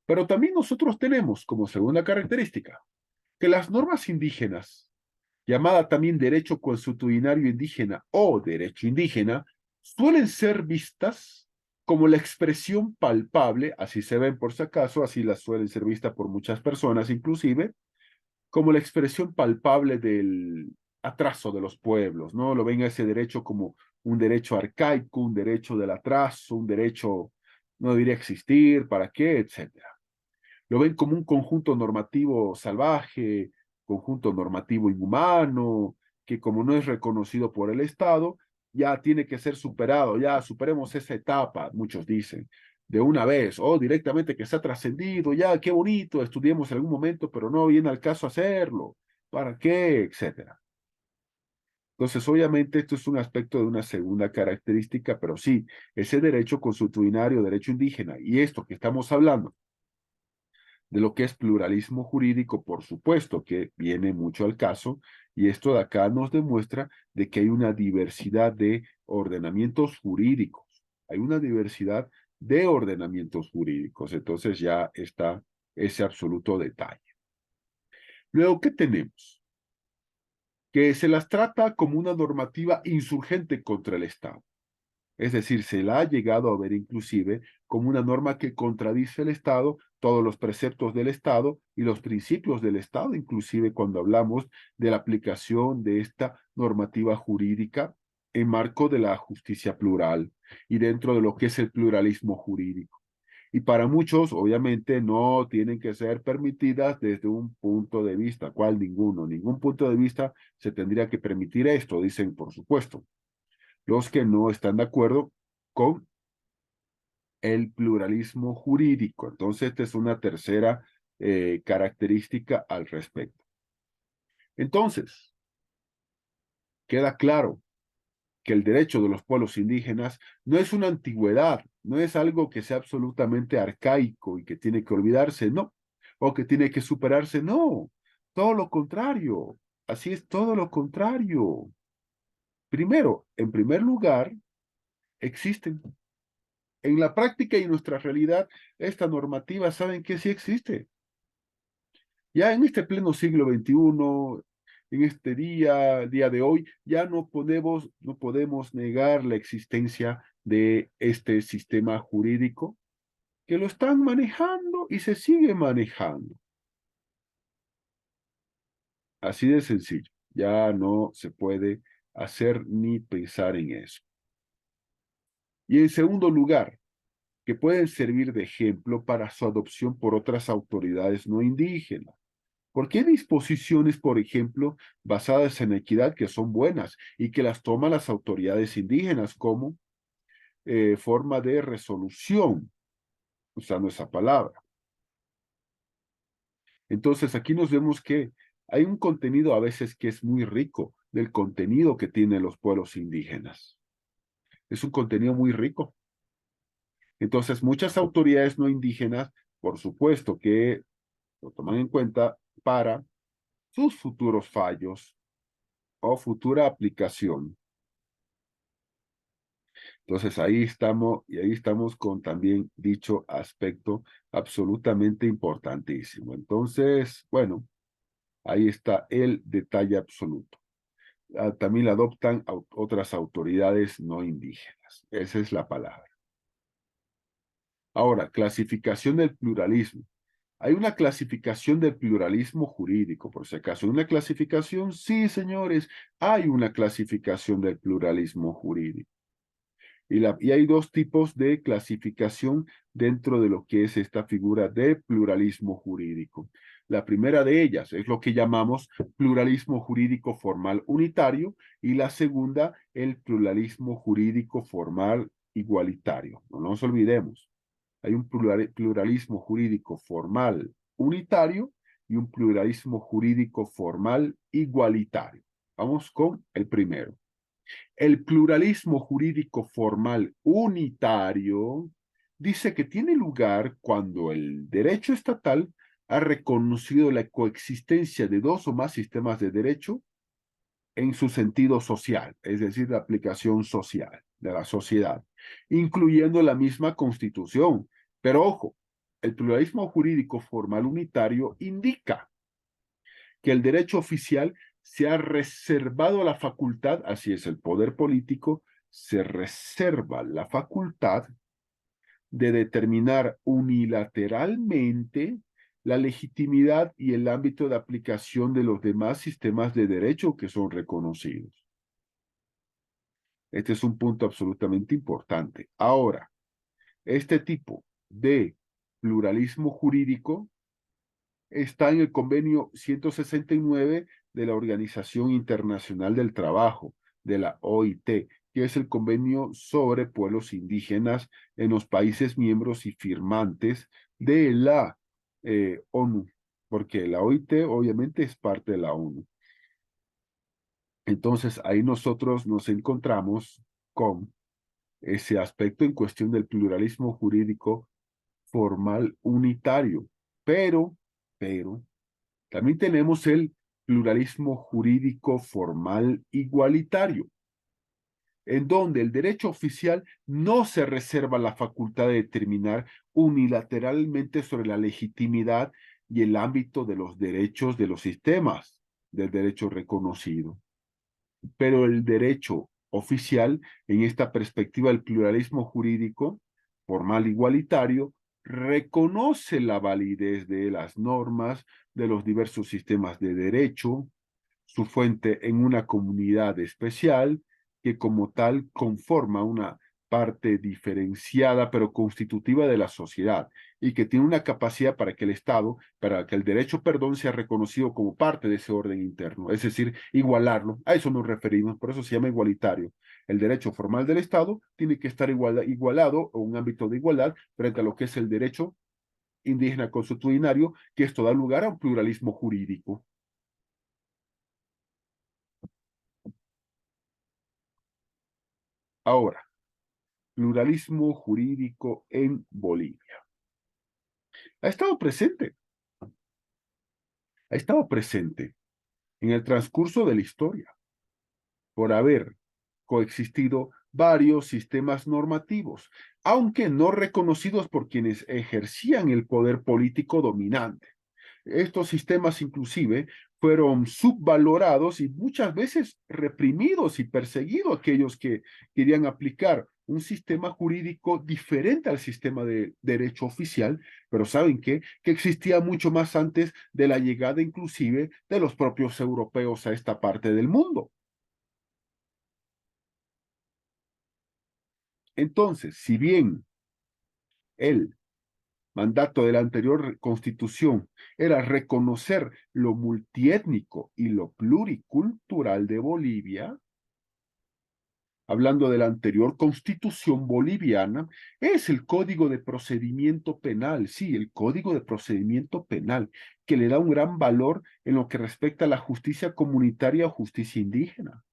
Pero también nosotros tenemos como segunda característica que las normas indígenas, llamada también derecho consuetudinario indígena o derecho indígena, suelen ser vistas como la expresión palpable, así se ven por si acaso, así las suelen ser vistas por muchas personas inclusive, como la expresión palpable del atraso de los pueblos, ¿no? Lo ven a ese derecho como un derecho arcaico, un derecho del atraso, un derecho no debería existir, ¿para qué?, etcétera. Lo ven como un conjunto normativo salvaje, conjunto normativo inhumano, que como no es reconocido por el Estado, ya tiene que ser superado, ya superemos esa etapa, muchos dicen, de una vez, o directamente que se ha trascendido, ya qué bonito, estudiemos en algún momento, pero no viene al caso hacerlo, ¿para qué?, etcétera. Entonces, obviamente, esto es un aspecto de una segunda característica, pero sí, ese derecho consuetudinario, derecho indígena, y esto que estamos hablando, de lo que es pluralismo jurídico, por supuesto que viene mucho al caso, y esto de acá nos demuestra de que hay una diversidad de ordenamientos jurídicos, hay una diversidad de ordenamientos jurídicos, entonces ya está ese absoluto detalle. Luego, ¿qué tenemos? Que se las trata como una normativa insurgente contra el Estado. Es decir, se la ha llegado a ver inclusive como una norma que contradice el Estado, todos los preceptos del Estado y los principios del Estado, inclusive cuando hablamos de la aplicación de esta normativa jurídica en marco de la justicia plural y dentro de lo que es el pluralismo jurídico. Y para muchos, obviamente, no tienen que ser permitidas desde un punto de vista, ¿cuál? Ninguno. Ningún punto de vista se tendría que permitir esto, dicen, por supuesto los que no están de acuerdo con el pluralismo jurídico. Entonces, esta es una tercera característica al respecto. Entonces, queda claro que el derecho de los pueblos indígenas no es una antigüedad, no es algo que sea absolutamente arcaico y que tiene que olvidarse, no, o que tiene que superarse, no, todo lo contrario, así es todo lo contrario. Primero, en primer lugar, existen. En la práctica y en nuestra realidad, esta normativa, ¿saben que sí existe? Ya en este pleno siglo XXI, en este día de hoy, ya no podemos negar la existencia de este sistema jurídico que lo están manejando y se sigue manejando. Así de sencillo. Ya no se puede hacer ni pensar en eso. Y en segundo lugar, que pueden servir de ejemplo para su adopción por otras autoridades no indígenas. Porque hay disposiciones, por ejemplo, basadas en equidad que son buenas y que las toman las autoridades indígenas como forma de resolución, usando esa palabra. Entonces, aquí nos vemos que hay un contenido a veces que es muy rico del contenido que tienen los pueblos indígenas. Es un contenido muy rico. Entonces, muchas autoridades no indígenas, por supuesto que lo toman en cuenta para sus futuros fallos o futura aplicación. Entonces, ahí estamos, y ahí estamos con también dicho aspecto absolutamente importantísimo. Entonces, bueno, ahí está el detalle absoluto. También la adoptan otras autoridades no indígenas. Esa es la palabra. Ahora, clasificación del pluralismo. Hay una clasificación del pluralismo jurídico, por si acaso. ¿Una clasificación? Sí, señores, hay una clasificación del pluralismo jurídico. Y hay dos tipos de clasificación dentro de lo que es esta figura de pluralismo jurídico. La primera de ellas es lo que llamamos pluralismo jurídico formal unitario y la segunda, el pluralismo jurídico formal igualitario. No nos olvidemos, hay un pluralismo jurídico formal unitario y un pluralismo jurídico formal igualitario. Vamos con el primero. El pluralismo jurídico formal unitario dice que tiene lugar cuando el derecho estatal ha reconocido la coexistencia de dos o más sistemas de derecho en su sentido social, es decir, la aplicación social de la sociedad, incluyendo la misma constitución. Pero ojo, el pluralismo jurídico formal unitario indica que el derecho oficial se ha reservado la facultad, así es el poder político, se reserva la facultad de determinar unilateralmente la legitimidad y el ámbito de aplicación de los demás sistemas de derecho que son reconocidos. Este es un punto absolutamente importante. Ahora, este tipo de pluralismo jurídico está en el convenio 169 de la Organización Internacional del Trabajo, de la OIT, que es el convenio sobre pueblos indígenas en los países miembros y firmantes de la ONU, porque la OIT obviamente es parte de la ONU. Entonces ahí nosotros nos encontramos con ese aspecto en cuestión del pluralismo jurídico formal unitario, pero, también tenemos el pluralismo jurídico formal igualitario, en donde el derecho oficial no se reserva la facultad de determinar unilateralmente sobre la legitimidad y el ámbito de los derechos de los sistemas del derecho reconocido. Pero el derecho oficial, en esta perspectiva del pluralismo jurídico formal igualitario, reconoce la validez de las normas de los diversos sistemas de derecho, su fuente en una comunidad especial que como tal conforma una parte diferenciada pero constitutiva de la sociedad y que tiene una capacidad para que el Estado, para que el derecho, perdón, sea reconocido como parte de ese orden interno, es decir, igualarlo. A eso nos referimos, por eso se llama igualitario. El derecho formal del Estado tiene que estar igualado o un ámbito de igualdad frente a lo que es el derecho indígena consuetudinario, que esto da lugar a un pluralismo jurídico. Ahora, pluralismo jurídico en Bolivia. Ha estado presente, ha estado presente en el transcurso de la historia por haber coexistido varios sistemas normativos, aunque no reconocidos por quienes ejercían el poder político dominante. Estos sistemas inclusive fueron subvalorados y muchas veces reprimidos y perseguidos aquellos que querían aplicar un sistema jurídico diferente al sistema de derecho oficial, pero ¿saben qué? Que existía mucho más antes de la llegada inclusive de los propios europeos a esta parte del mundo. Entonces, si bien el mandato de la anterior constitución era reconocer lo multiétnico y lo pluricultural de Bolivia, hablando de la anterior constitución boliviana, es el Código de Procedimiento Penal, sí, el Código de Procedimiento Penal, que le da un gran valor en lo que respecta a la justicia comunitaria o justicia indígena.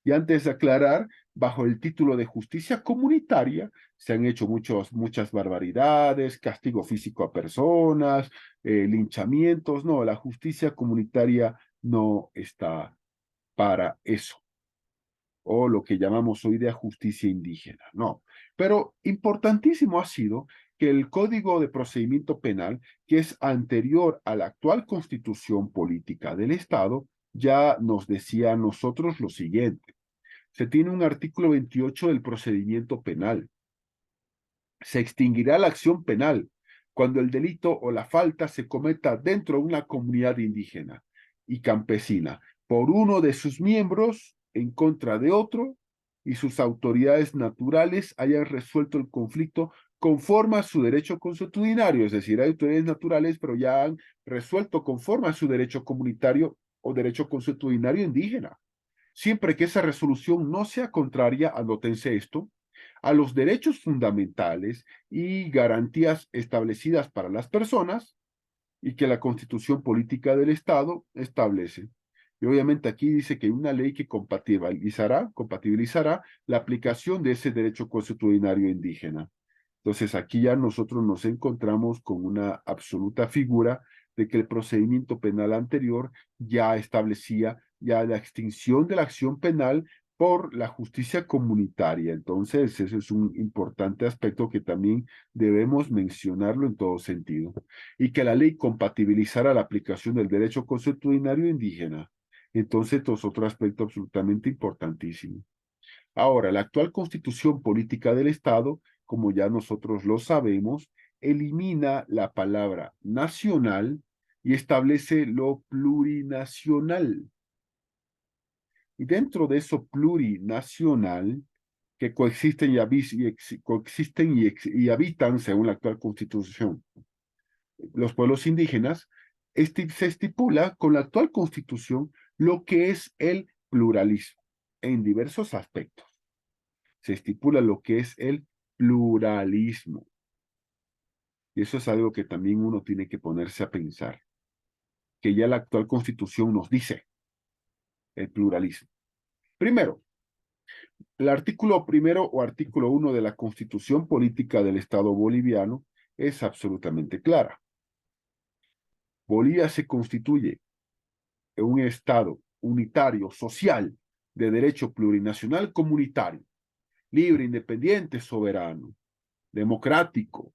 Y antes de aclarar, bajo el título de justicia comunitaria, se han hecho muchas barbaridades, castigo físico a personas, linchamientos. No, la justicia comunitaria no está para eso, o lo que llamamos hoy día justicia indígena, no. Pero importantísimo ha sido que el Código de Procedimiento Penal, que es anterior a la actual Constitución Política del Estado, ya nos decía a nosotros lo siguiente. Se tiene un artículo 28 del procedimiento penal. Se extinguirá la acción penal cuando el delito o la falta se cometa dentro de una comunidad indígena y campesina por uno de sus miembros en contra de otro y sus autoridades naturales hayan resuelto el conflicto conforme a su derecho consuetudinario, es decir, hay autoridades naturales, pero ya han resuelto conforme a su derecho comunitario o derecho consuetudinario indígena. Siempre que esa resolución no sea contraria, anótense esto, a los derechos fundamentales y garantías establecidas para las personas y que la Constitución Política del Estado establece. Y obviamente aquí dice que hay una ley que compatibilizará la aplicación de ese derecho consuetudinario indígena. Entonces aquí ya nosotros nos encontramos con una absoluta figura de que el procedimiento penal anterior ya establecía ya la extinción de la acción penal por la justicia comunitaria. Entonces, ese es un importante aspecto que también debemos mencionarlo en todo sentido. Y que la ley compatibilizara la aplicación del derecho consuetudinario indígena. Entonces, esto es otro aspecto absolutamente importantísimo. Ahora, la actual constitución política del Estado, como ya nosotros lo sabemos, elimina la palabra nacional y establece lo plurinacional. Y dentro de eso plurinacional, que coexisten y habitan, según la actual constitución, los pueblos indígenas, se estipula con la actual constitución lo que es el pluralismo en diversos aspectos. Se estipula lo que es el pluralismo. Y eso es algo que también uno tiene que ponerse a pensar, que ya la actual constitución nos dice el pluralismo. Primero, el artículo primero o artículo 1 de la Constitución Política del Estado Boliviano es absolutamente clara. Bolivia se constituye en un Estado unitario, social, de derecho plurinacional comunitario, libre, independiente, soberano, democrático,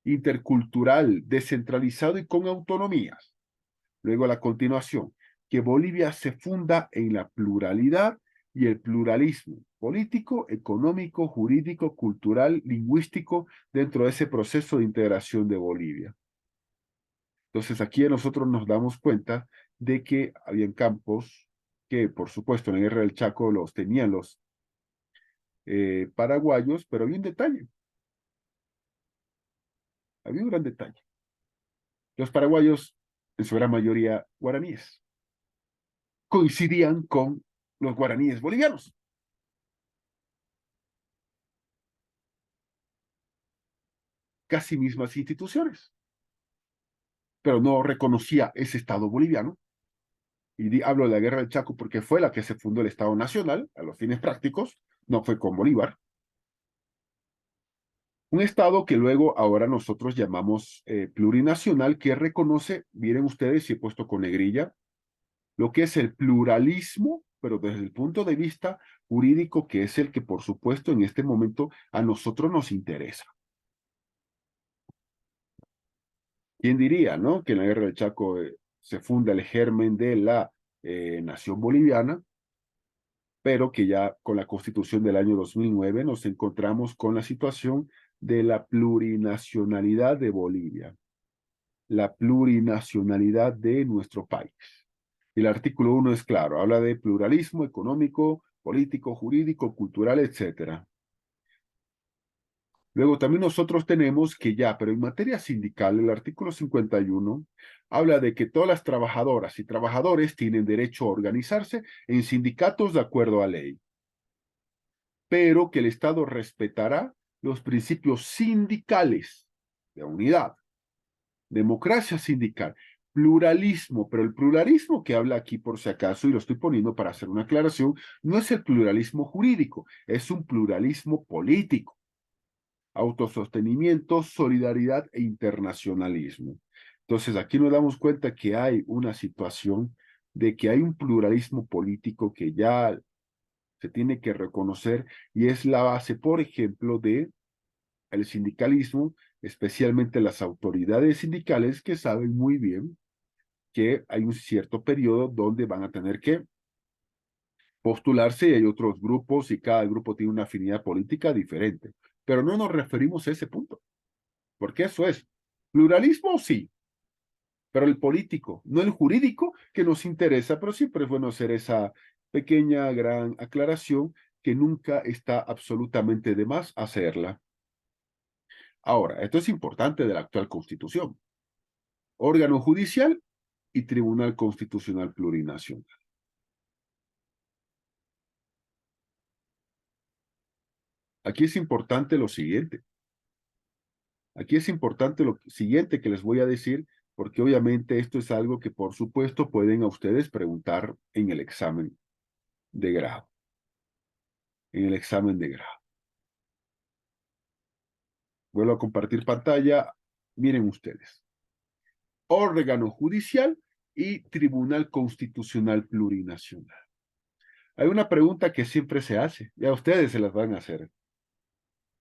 intercultural, descentralizado y con autonomías. Luego, a la continuación, que Bolivia se funda en la pluralidad y el pluralismo político, económico, jurídico, cultural, lingüístico dentro de ese proceso de integración de Bolivia. Entonces, aquí nosotros nos damos cuenta de que habían campos que, por supuesto, en la Guerra del Chaco los tenían los paraguayos, pero había un detalle, había un gran detalle. Los paraguayos, en su gran mayoría, guaraníes, coincidían con los guaraníes bolivianos. Casi mismas instituciones, pero no reconocía ese Estado boliviano. Y hablo de la Guerra del Chaco porque fue la que se fundó el Estado Nacional, a los fines prácticos, no fue con Bolívar. Un Estado que luego ahora nosotros llamamos plurinacional, que reconoce, miren ustedes, si he puesto con negrilla, lo que es el pluralismo, pero desde el punto de vista jurídico, que es el que, por supuesto, en este momento a nosotros nos interesa. ¿Quién diría, no? Que en la Guerra del Chaco se funda el germen de la nación boliviana, pero que ya con la Constitución del año 2009 nos encontramos con la situación de la plurinacionalidad de Bolivia, la plurinacionalidad de nuestro país. El artículo 1 es claro, habla de pluralismo económico, político, jurídico, cultural, etcétera. Luego también nosotros tenemos que ya, pero en materia sindical, el artículo 51 habla de que todas las trabajadoras y trabajadores tienen derecho a organizarse en sindicatos de acuerdo a ley. pero que el Estado respetará los principios sindicales de unidad, democracia sindical, pluralismo, pero el pluralismo que habla aquí por si acaso, y lo estoy poniendo para hacer una aclaración, no es el pluralismo jurídico, es un pluralismo político, autosostenimiento, solidaridad e internacionalismo. Entonces aquí nos damos cuenta que hay una situación de que hay un pluralismo político que ya se tiene que reconocer y es la base, por ejemplo, de el sindicalismo, especialmente las autoridades sindicales que saben muy bien que hay un cierto periodo donde van a tener que postularse y hay otros grupos y cada grupo tiene una afinidad política diferente. Pero no nos referimos a ese punto, porque eso es pluralismo, sí, pero el político, no el jurídico, que nos interesa, pero siempre es bueno hacer esa pequeña, gran aclaración que nunca está absolutamente de más hacerla. Ahora, esto es importante de la actual Constitución. Órgano judicial y Tribunal Constitucional Plurinacional. Aquí es importante lo siguiente. Aquí es importante lo siguiente que les voy a decir, porque obviamente esto es algo que por supuesto pueden a ustedes preguntar en el examen de grado. En el examen de grado. Vuelvo a compartir pantalla. Miren ustedes. Órgano judicial y Tribunal Constitucional Plurinacional. Hay una pregunta que siempre se hace, y a ustedes se las van a hacer.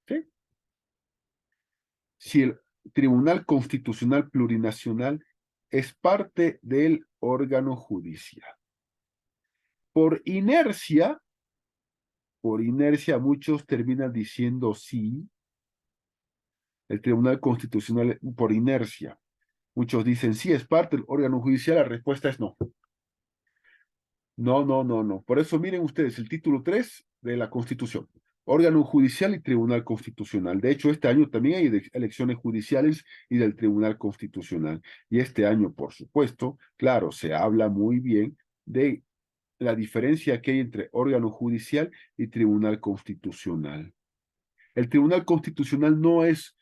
¿Sí? Si el Tribunal Constitucional Plurinacional es parte del órgano judicial. Por inercia muchos terminan diciendo sí, el Tribunal Constitucional por inercia. Muchos dicen sí, es parte del órgano judicial, la respuesta es no. No, no, no, no. Por eso miren ustedes el título 3 de la Constitución. Órgano judicial y Tribunal Constitucional. De hecho, este año también hay elecciones judiciales y del Tribunal Constitucional. Y este año, por supuesto, claro, se habla muy bien de la diferencia que hay entre órgano judicial y Tribunal Constitucional. El Tribunal Constitucional no es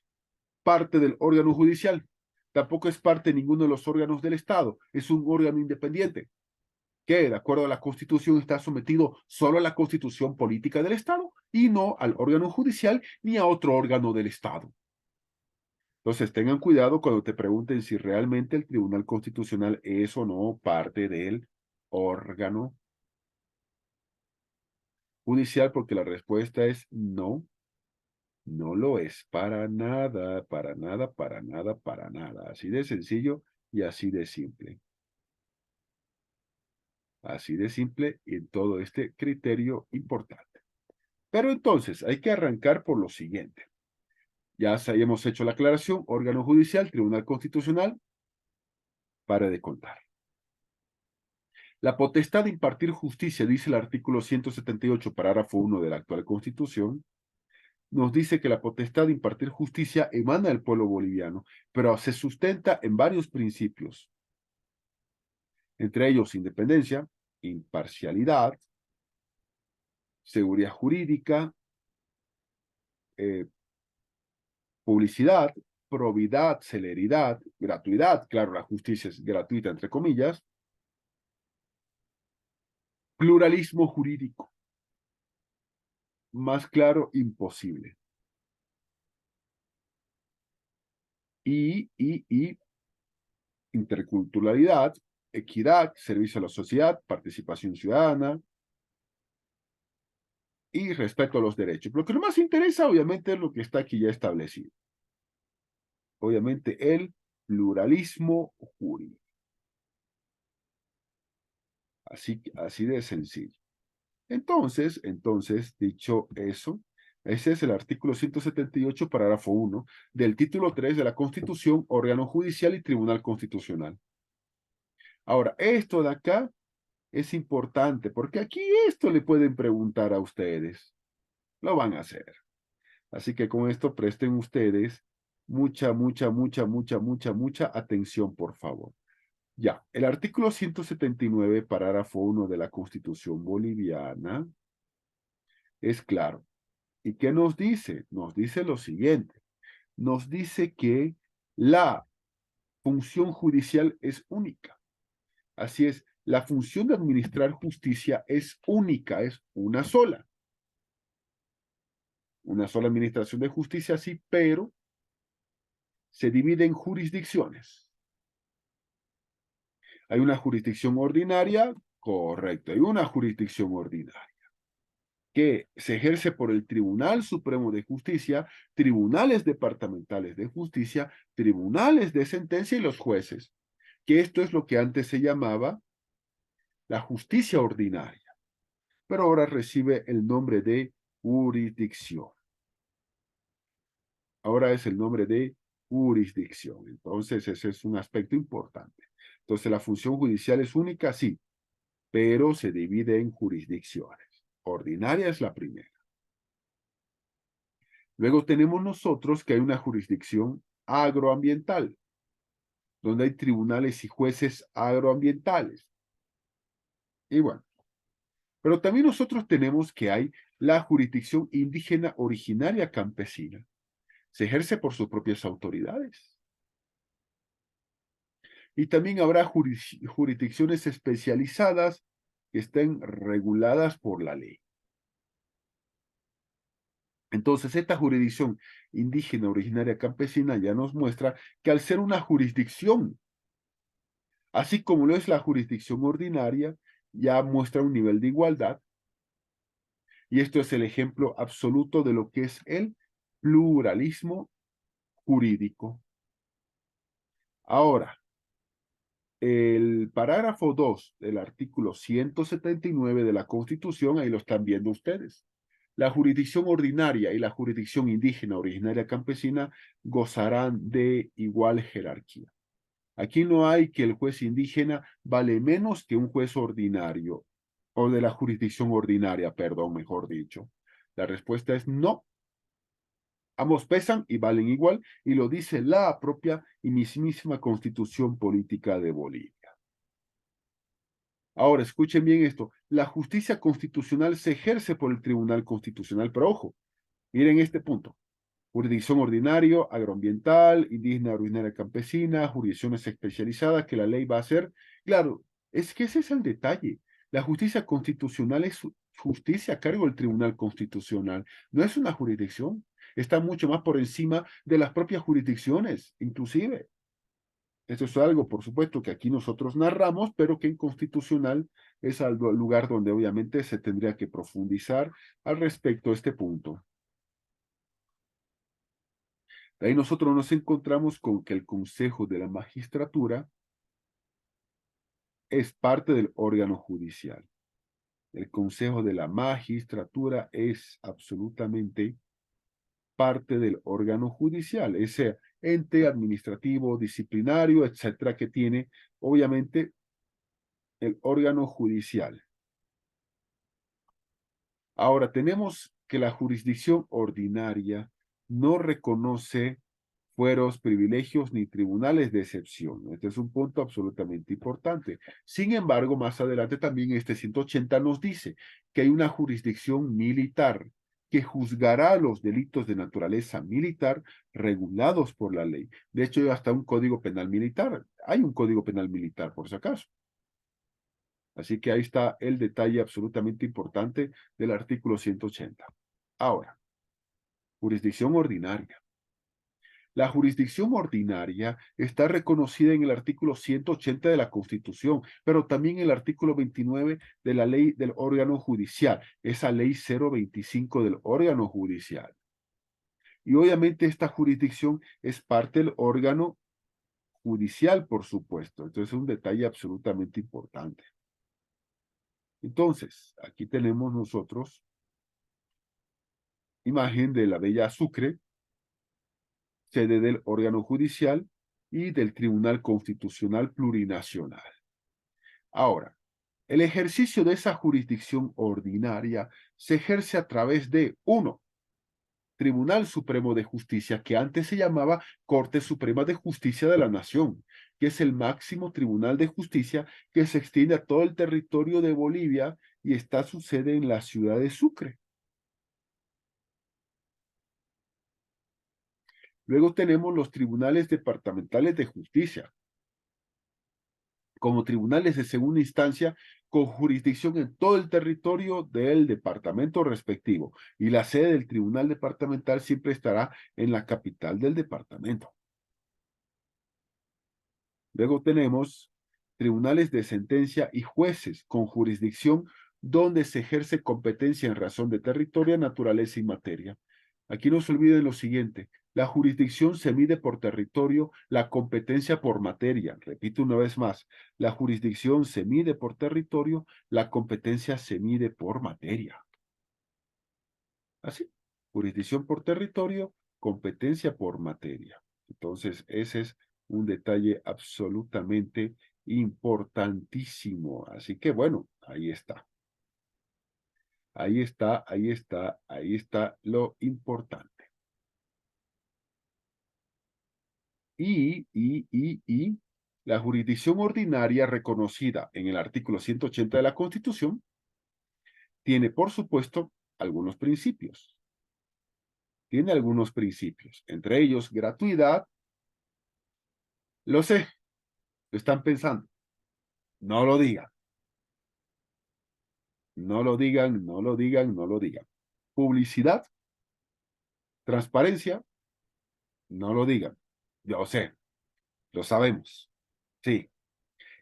parte del órgano judicial, tampoco es parte de ninguno de los órganos del Estado, es un órgano independiente que, de acuerdo a la Constitución, está sometido solo a la Constitución política del Estado y no al órgano judicial ni a otro órgano del Estado. Entonces, tengan cuidado cuando te pregunten si realmente el Tribunal Constitucional es o no parte del órgano judicial, porque la respuesta es no, no lo es para nada, para nada, para nada, para nada. Así de sencillo y así de simple. Así de simple en todo este criterio importante. Pero entonces hay que arrancar por lo siguiente. Ya hemos hecho la aclaración, órgano judicial, Tribunal Constitucional, para de contar. La potestad de impartir justicia, dice el artículo 178, parágrafo 1 de la actual Constitución, nos dice que la potestad de impartir justicia emana del pueblo boliviano, pero se sustenta en varios principios, entre ellos independencia, imparcialidad, seguridad jurídica, eh, publicidad, probidad, celeridad, gratuidad, claro, la justicia es gratuita, entre comillas, pluralismo jurídico, más claro, imposible. Y interculturalidad, equidad, servicio a la sociedad, participación ciudadana y respeto a los derechos. Lo que más interesa, obviamente, es lo que está aquí ya establecido. Obviamente, el pluralismo jurídico. Así de sencillo. Entonces, dicho eso, ese es el artículo 178, parágrafo 1, del título 3 de la Constitución, órgano judicial y Tribunal Constitucional. Ahora, esto de acá es importante, porque aquí esto le pueden preguntar a ustedes. Lo van a hacer. Así que con esto presten ustedes mucha, mucha, mucha, mucha, mucha, mucha atención, por favor. Ya, el artículo 179, parágrafo 1 de la Constitución boliviana es claro. ¿Y qué nos dice? Nos dice lo siguiente. Nos dice que la función judicial es única. Así es, la función de administrar justicia es única, es una sola. Una sola administración de justicia, sí, pero se divide en jurisdicciones. ¿Hay una jurisdicción ordinaria? Correcto, hay una jurisdicción ordinaria que se ejerce por el Tribunal Supremo de Justicia, tribunales departamentales de justicia, tribunales de sentencia y los jueces, que esto es lo que antes se llamaba la justicia ordinaria, pero ahora recibe el nombre de jurisdicción. Ahora es el nombre de jurisdicción. Entonces, ese es un aspecto importante. Entonces, la función judicial es única, sí, pero se divide en jurisdicciones. Ordinaria es la primera. Luego tenemos nosotros que hay una jurisdicción agroambiental, donde hay tribunales y jueces agroambientales. Y bueno, pero también nosotros tenemos que hay la jurisdicción indígena originaria campesina. Se ejerce por sus propias autoridades. Y también habrá jurisdicciones especializadas que estén reguladas por la ley. Entonces, esta jurisdicción indígena originaria campesina ya nos muestra que al ser una jurisdicción, así como lo es la jurisdicción ordinaria, ya muestra un nivel de igualdad. Y esto es el ejemplo absoluto de lo que es el pluralismo jurídico. Ahora, el parágrafo 2 del artículo 179 de la Constitución, ahí lo están viendo ustedes. La jurisdicción ordinaria y la jurisdicción indígena originaria campesina gozarán de igual jerarquía. Aquí no hay que el juez indígena vale menos que un juez ordinario, o de la jurisdicción ordinaria, perdón, mejor dicho. La respuesta es no. Ambos pesan y valen igual, y lo dice la propia y mismísima Constitución Política de Bolivia. Ahora, escuchen bien esto. La justicia constitucional se ejerce por el Tribunal Constitucional, pero ojo, miren este punto. Jurisdicción ordinario, agroambiental, indígena, ordinaria campesina, jurisdicciones especializadas que la ley va a hacer. Claro, es que ese es el detalle. La justicia constitucional es justicia a cargo del Tribunal Constitucional. No es una jurisdicción. Está mucho más por encima de las propias jurisdicciones, inclusive. Esto es algo, por supuesto, que aquí nosotros narramos, pero que en constitucional es el lugar donde obviamente se tendría que profundizar al respecto a este punto. De ahí nosotros nos encontramos con que el Consejo de la Magistratura es parte del órgano judicial. El Consejo de la Magistratura es absolutamente parte del órgano judicial, ese ente administrativo, disciplinario, etcétera, que tiene obviamente el órgano judicial. Ahora, tenemos que la jurisdicción ordinaria no reconoce fueros, privilegios ni tribunales de excepción. Este es un punto absolutamente importante. Sin embargo, más adelante también este 180 nos dice que hay una jurisdicción militar que juzgará los delitos de naturaleza militar regulados por la ley. De hecho, hay hasta un código penal militar. Hay un código penal militar, por si acaso. Así que ahí está el detalle absolutamente importante del artículo 180. Ahora, jurisdicción ordinaria. La jurisdicción ordinaria está reconocida en el artículo 180 de la Constitución, pero también en el artículo 29 de la ley del órgano judicial, esa ley 025 del órgano judicial. Y obviamente esta jurisdicción es parte del órgano judicial, por supuesto. Entonces es un detalle absolutamente importante. Entonces, aquí tenemos nosotros imagen de la bella Sucre, sede del órgano judicial y del Tribunal Constitucional Plurinacional. Ahora, el ejercicio de esa jurisdicción ordinaria se ejerce a través de, uno, Tribunal Supremo de Justicia, que antes se llamaba Corte Suprema de Justicia de la Nación, que es el máximo tribunal de justicia que se extiende a todo el territorio de Bolivia y está su sede en la ciudad de Sucre. Luego tenemos los tribunales departamentales de justicia, como tribunales de segunda instancia con jurisdicción en todo el territorio del departamento respectivo. Y la sede del tribunal departamental siempre estará en la capital del departamento. Luego tenemos tribunales de sentencia y jueces con jurisdicción donde se ejerce competencia en razón de territorio, naturaleza y materia. Aquí no se olviden lo siguiente, la jurisdicción se mide por territorio, la competencia por materia. Repito una vez más, la jurisdicción se mide por territorio, la competencia se mide por materia. Así, jurisdicción por territorio, competencia por materia. Entonces, ese es un detalle absolutamente importantísimo. Así que bueno, ahí está. Ahí está, ahí está, ahí está lo importante. Y la jurisdicción ordinaria reconocida en el artículo 180 de la Constitución tiene, por supuesto, algunos principios. Tiene algunos principios, entre ellos gratuidad. Lo sé, lo están pensando. No lo digan. No lo digan, no lo digan, no lo digan. Publicidad, transparencia, no lo digan. Yo sé, lo sabemos. Sí,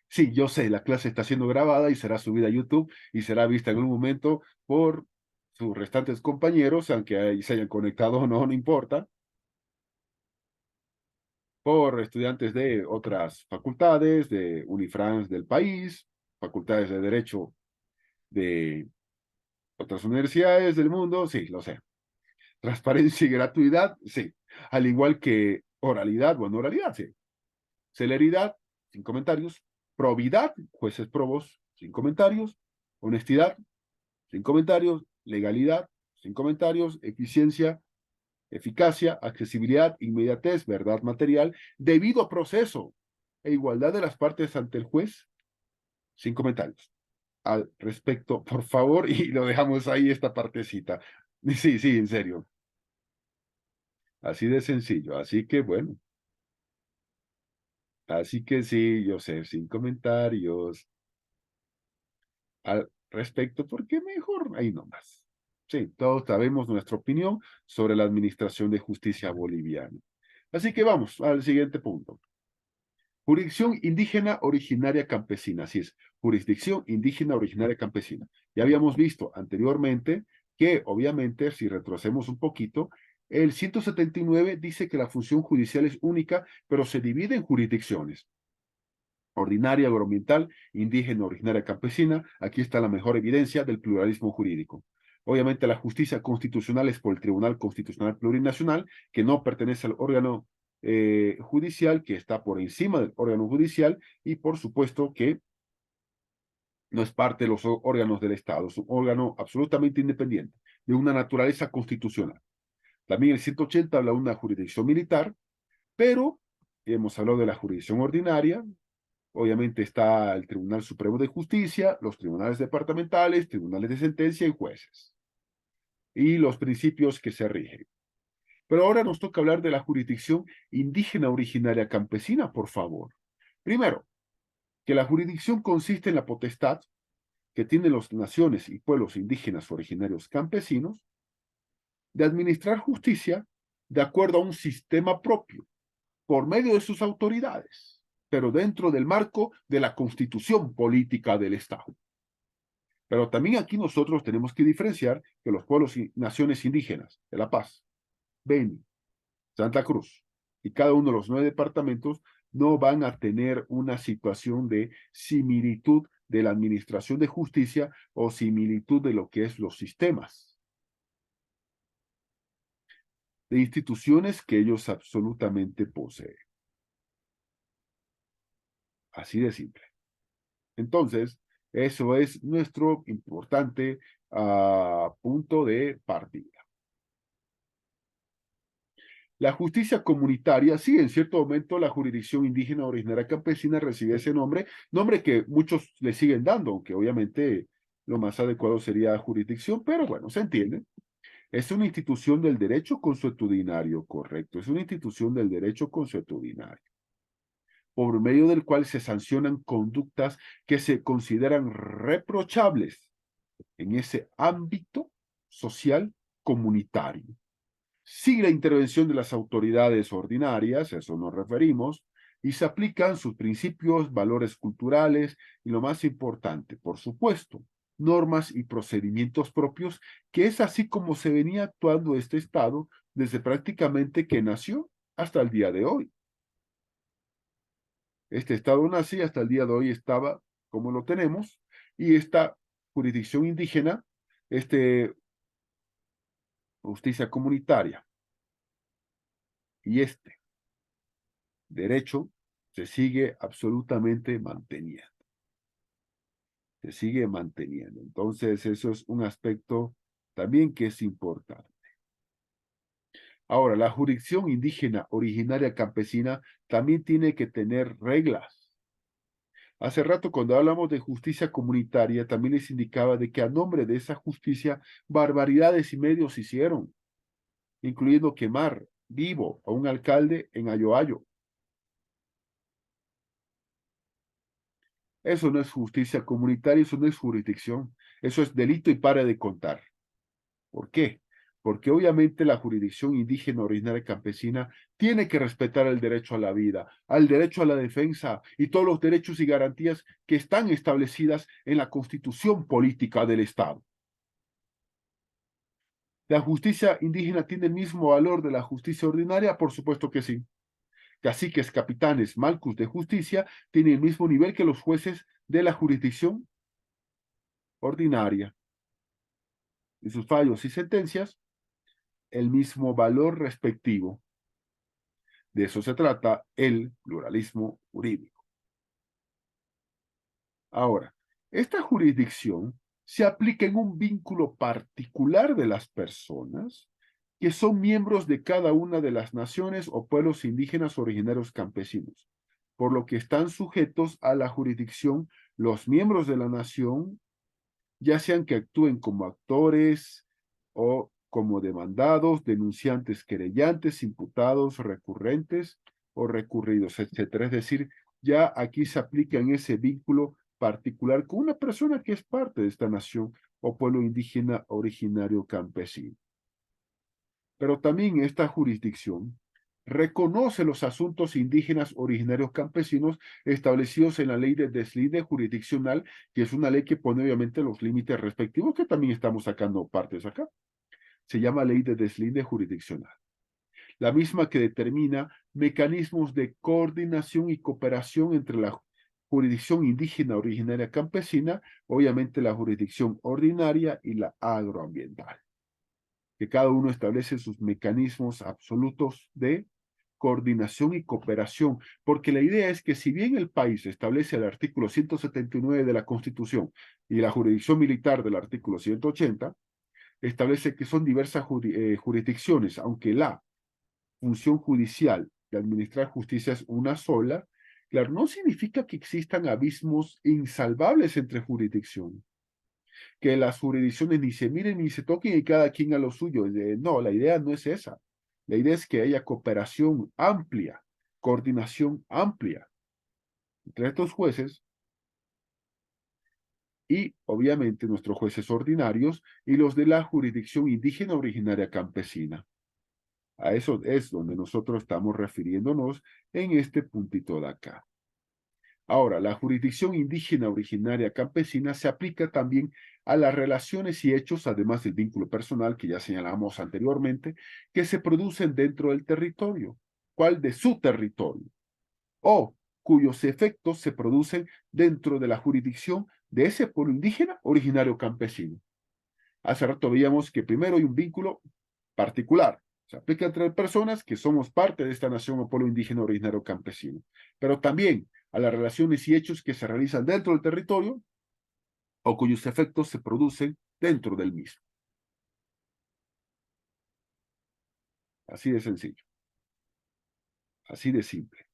sí, yo sé, la clase está siendo grabada y será subida a YouTube y será vista en un momento por sus restantes compañeros, aunque ahí se hayan conectado o no, no importa, por estudiantes de otras facultades, de Unifrance del país, facultades de Derecho de otras universidades del mundo, sí, lo sé. Transparencia y gratuidad, sí. Al igual que oralidad, bueno, oralidad, sí. Celeridad, sin comentarios. Probidad, jueces probos, sin comentarios. Honestidad, sin comentarios. Legalidad, sin comentarios. Eficiencia, eficacia, accesibilidad, inmediatez, verdad material, debido proceso e igualdad de las partes ante el juez, sin comentarios. Al respecto, por favor, y lo dejamos ahí esta partecita. Sí, sí, en serio. Así de sencillo. Así que bueno, así que sí, yo sé, sin comentarios al respecto, porque mejor ahí nomás. Sí, todos sabemos nuestra opinión sobre la administración de justicia boliviana. Así que vamos al siguiente punto. Jurisdicción indígena originaria campesina. Así es, jurisdicción indígena originaria campesina. Ya habíamos visto anteriormente que, obviamente, si retrocedemos un poquito, el 179 dice que la función judicial es única, pero se divide en jurisdicciones. Ordinaria, agroambiental, indígena, originaria, campesina. Aquí está la mejor evidencia del pluralismo jurídico. Obviamente la justicia constitucional es por el Tribunal Constitucional Plurinacional, que no pertenece al órgano judicial, que está por encima del órgano judicial, y por supuesto que no es parte de los órganos del Estado, es un órgano absolutamente independiente, de una naturaleza constitucional. También el 180 habla de una jurisdicción militar, pero hemos hablado de la jurisdicción ordinaria. Obviamente está el Tribunal Supremo de Justicia, los tribunales departamentales, tribunales de sentencia y jueces. Y los principios que se rigen. Pero ahora nos toca hablar de la jurisdicción indígena originaria campesina, por favor. Primero, que la jurisdicción consiste en la potestad que tienen las naciones y pueblos indígenas originarios campesinos de administrar justicia de acuerdo a un sistema propio, por medio de sus autoridades, pero dentro del marco de la constitución política del Estado. Pero también aquí nosotros tenemos que diferenciar que los pueblos y naciones indígenas de La Paz, Beni, Santa Cruz y cada uno de los 9 departamentos no van a tener una situación de similitud de la administración de justicia o similitud de lo que es los sistemas de instituciones que ellos absolutamente poseen. Así de simple. Entonces, eso es nuestro importante punto de partida. La justicia comunitaria, sí, en cierto momento la jurisdicción indígena originaria campesina recibe ese nombre, nombre que muchos le siguen dando, aunque obviamente lo más adecuado sería jurisdicción, pero bueno, se entiende. Es una institución del derecho consuetudinario, correcto. Es una institución del derecho consuetudinario, por medio del cual se sancionan conductas que se consideran reprochables en ese ámbito social comunitario. Sin la intervención de las autoridades ordinarias, a eso nos referimos, y se aplican sus principios, valores culturales y lo más importante, por supuesto, normas y procedimientos propios, que es así como se venía actuando este Estado desde prácticamente que nació hasta el día de hoy. Este Estado nació hasta el día de hoy estaba como lo tenemos, y esta jurisdicción indígena, este, justicia comunitaria y este derecho se sigue absolutamente manteniendo. Se sigue manteniendo. Entonces, eso es un aspecto también que es importante. Ahora, la jurisdicción indígena originaria campesina también tiene que tener reglas. Hace rato, cuando hablamos de justicia comunitaria, también les indicaba de que a nombre de esa justicia, barbaridades y medios se hicieron, incluyendo quemar vivo a un alcalde en Ayoayo. Eso no es justicia comunitaria, eso no es jurisdicción, eso es delito y para de contar. ¿Por qué? Porque obviamente la jurisdicción indígena originaria campesina tiene que respetar el derecho a la vida, al derecho a la defensa y todos los derechos y garantías que están establecidas en la constitución política del Estado. ¿La justicia indígena tiene el mismo valor de la justicia ordinaria? Por supuesto que sí. Caciques, capitanes, malcus de justicia tienen el mismo nivel que los jueces de la jurisdicción ordinaria. Y sus fallos y sentencias, el mismo valor respectivo. De eso se trata el pluralismo jurídico. Ahora, esta jurisdicción se aplica en un vínculo particular de las personas que son miembros de cada una de las naciones o pueblos indígenas originarios campesinos, por lo que están sujetos a la jurisdicción los miembros de la nación, ya sean que actúen como actores o como demandados, denunciantes, querellantes, imputados, recurrentes o recurridos, etcétera. Es decir, ya aquí se aplica en ese vínculo particular con una persona que es parte de esta nación o pueblo indígena originario campesino. Pero también esta jurisdicción reconoce los asuntos indígenas originarios campesinos establecidos en la ley de deslinde jurisdiccional, que es una ley que pone obviamente los límites respectivos, que también estamos sacando partes acá. Se llama ley de deslinde jurisdiccional. La misma que determina mecanismos de coordinación y cooperación entre la jurisdicción indígena originaria campesina, obviamente la jurisdicción ordinaria y la agroambiental, que cada uno establece sus mecanismos absolutos de coordinación y cooperación, porque la idea es que si bien el país establece el artículo 179 de la Constitución y la jurisdicción militar del artículo 180, establece que son diversas jurisdicciones, aunque la función judicial de administrar justicia es una sola, claro, no significa que existan abismos insalvables entre jurisdicciones, que las jurisdicciones ni se miren ni se toquen y cada quien a lo suyo. No, la idea no es esa. La idea es que haya cooperación amplia, coordinación amplia entre estos jueces y, obviamente, nuestros jueces ordinarios y los de la jurisdicción indígena originaria campesina. A eso es donde nosotros estamos refiriéndonos en este puntito de acá. Ahora, la jurisdicción indígena originaria campesina se aplica también a las relaciones y hechos, además del vínculo personal que ya señalamos anteriormente, que se producen dentro del territorio. ¿Cuál? De su territorio. O cuyos efectos se producen dentro de la jurisdicción de ese pueblo indígena originario campesino. Hace rato veíamos que primero hay un vínculo particular. Se aplica entre personas que somos parte de esta nación o pueblo indígena originario campesino. Pero también a las relaciones y hechos que se realizan dentro del territorio o cuyos efectos se producen dentro del mismo. Así de sencillo. Así de simple.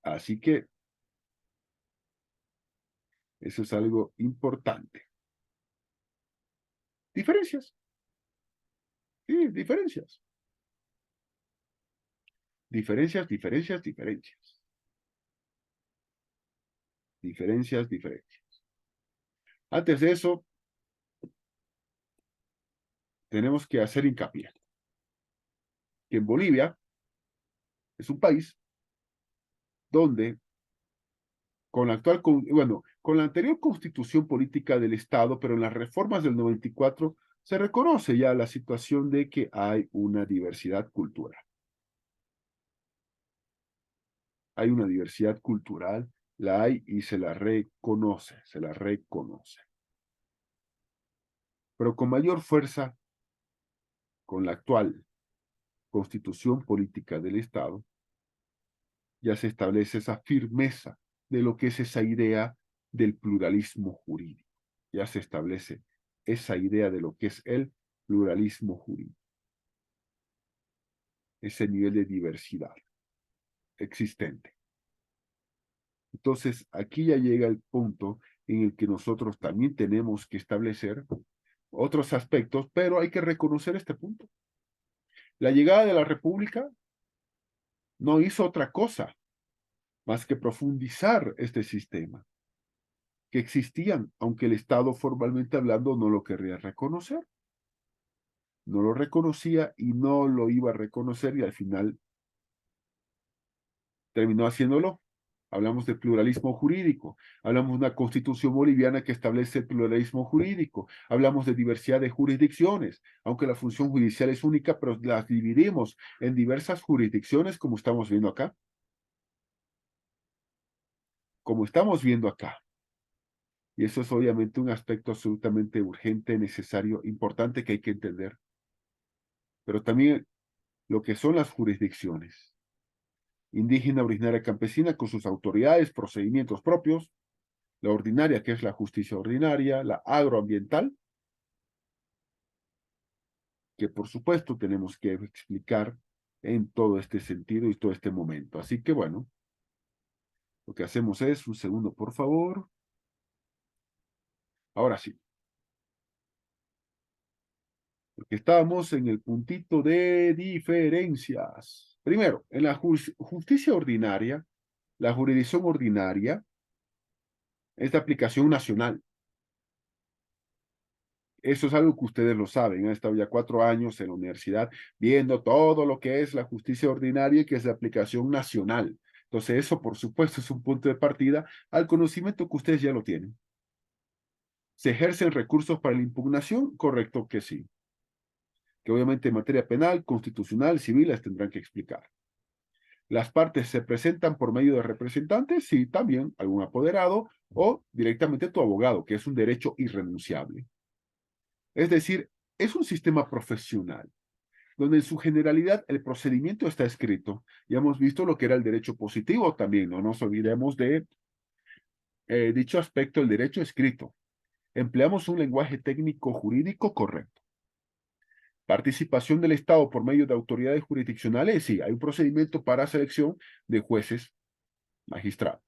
Así que eso es algo importante. Diferencias. Sí, diferencias. Diferencias, diferencias, diferencias. Diferencias, diferencias. Antes de eso, tenemos que hacer hincapié que en Bolivia es un país donde con la actual, bueno, con la anterior constitución política del Estado, pero en las reformas del 94 se reconoce ya la situación de que hay una diversidad cultural. Hay una diversidad cultural, la hay y se la reconoce, se la reconoce. Pero con mayor fuerza, con la actual constitución política del Estado, ya se establece esa firmeza de lo que es esa idea del pluralismo jurídico. Ya se establece esa idea de lo que es el pluralismo jurídico. Ese nivel de diversidad existente. Entonces, aquí ya llega el punto en el que nosotros también tenemos que establecer otros aspectos, pero hay que reconocer este punto. La llegada de la República no hizo otra cosa más que profundizar este sistema que existían, aunque el Estado formalmente hablando no lo querría reconocer. No lo reconocía y no lo iba a reconocer y al final terminó haciéndolo. Hablamos de pluralismo jurídico, hablamos de una constitución boliviana que establece el pluralismo jurídico, hablamos de diversidad de jurisdicciones, aunque la función judicial es única, pero las dividimos en diversas jurisdicciones como estamos viendo acá. Como estamos viendo acá. Y eso es obviamente un aspecto absolutamente urgente, necesario, importante que hay que entender. Pero también lo que son las jurisdicciones. Indígena, originaria, campesina, con sus autoridades, procedimientos propios, la ordinaria, que es la justicia ordinaria, la agroambiental, que por supuesto tenemos que explicar en todo este sentido y todo este momento. Así que bueno, lo que hacemos es, un segundo por favor. Ahora sí, porque estábamos en el puntito de diferencias. Primero, en la justicia ordinaria, la jurisdicción ordinaria es de aplicación nacional. Eso es algo que ustedes lo saben. Han estado ya 4 años en la universidad viendo todo lo que es la justicia ordinaria y que es de aplicación nacional. Entonces, eso, por supuesto, es un punto de partida al conocimiento que ustedes ya lo tienen. ¿Se ejercen recursos para la impugnación? Correcto que sí. Que obviamente en materia penal, constitucional, civil, las tendrán que explicar. ¿Las partes se presentan por medio de representantes? Sí, también algún apoderado o directamente tu abogado, que es un derecho irrenunciable. Es decir, es un sistema profesional, donde en su generalidad el procedimiento está escrito. Ya hemos visto lo que era el derecho positivo también, no nos olvidemos de dicho aspecto, el derecho escrito. Empleamos un lenguaje técnico jurídico correcto. Participación del Estado por medio de autoridades jurisdiccionales, sí, hay un procedimiento para selección de jueces magistrados.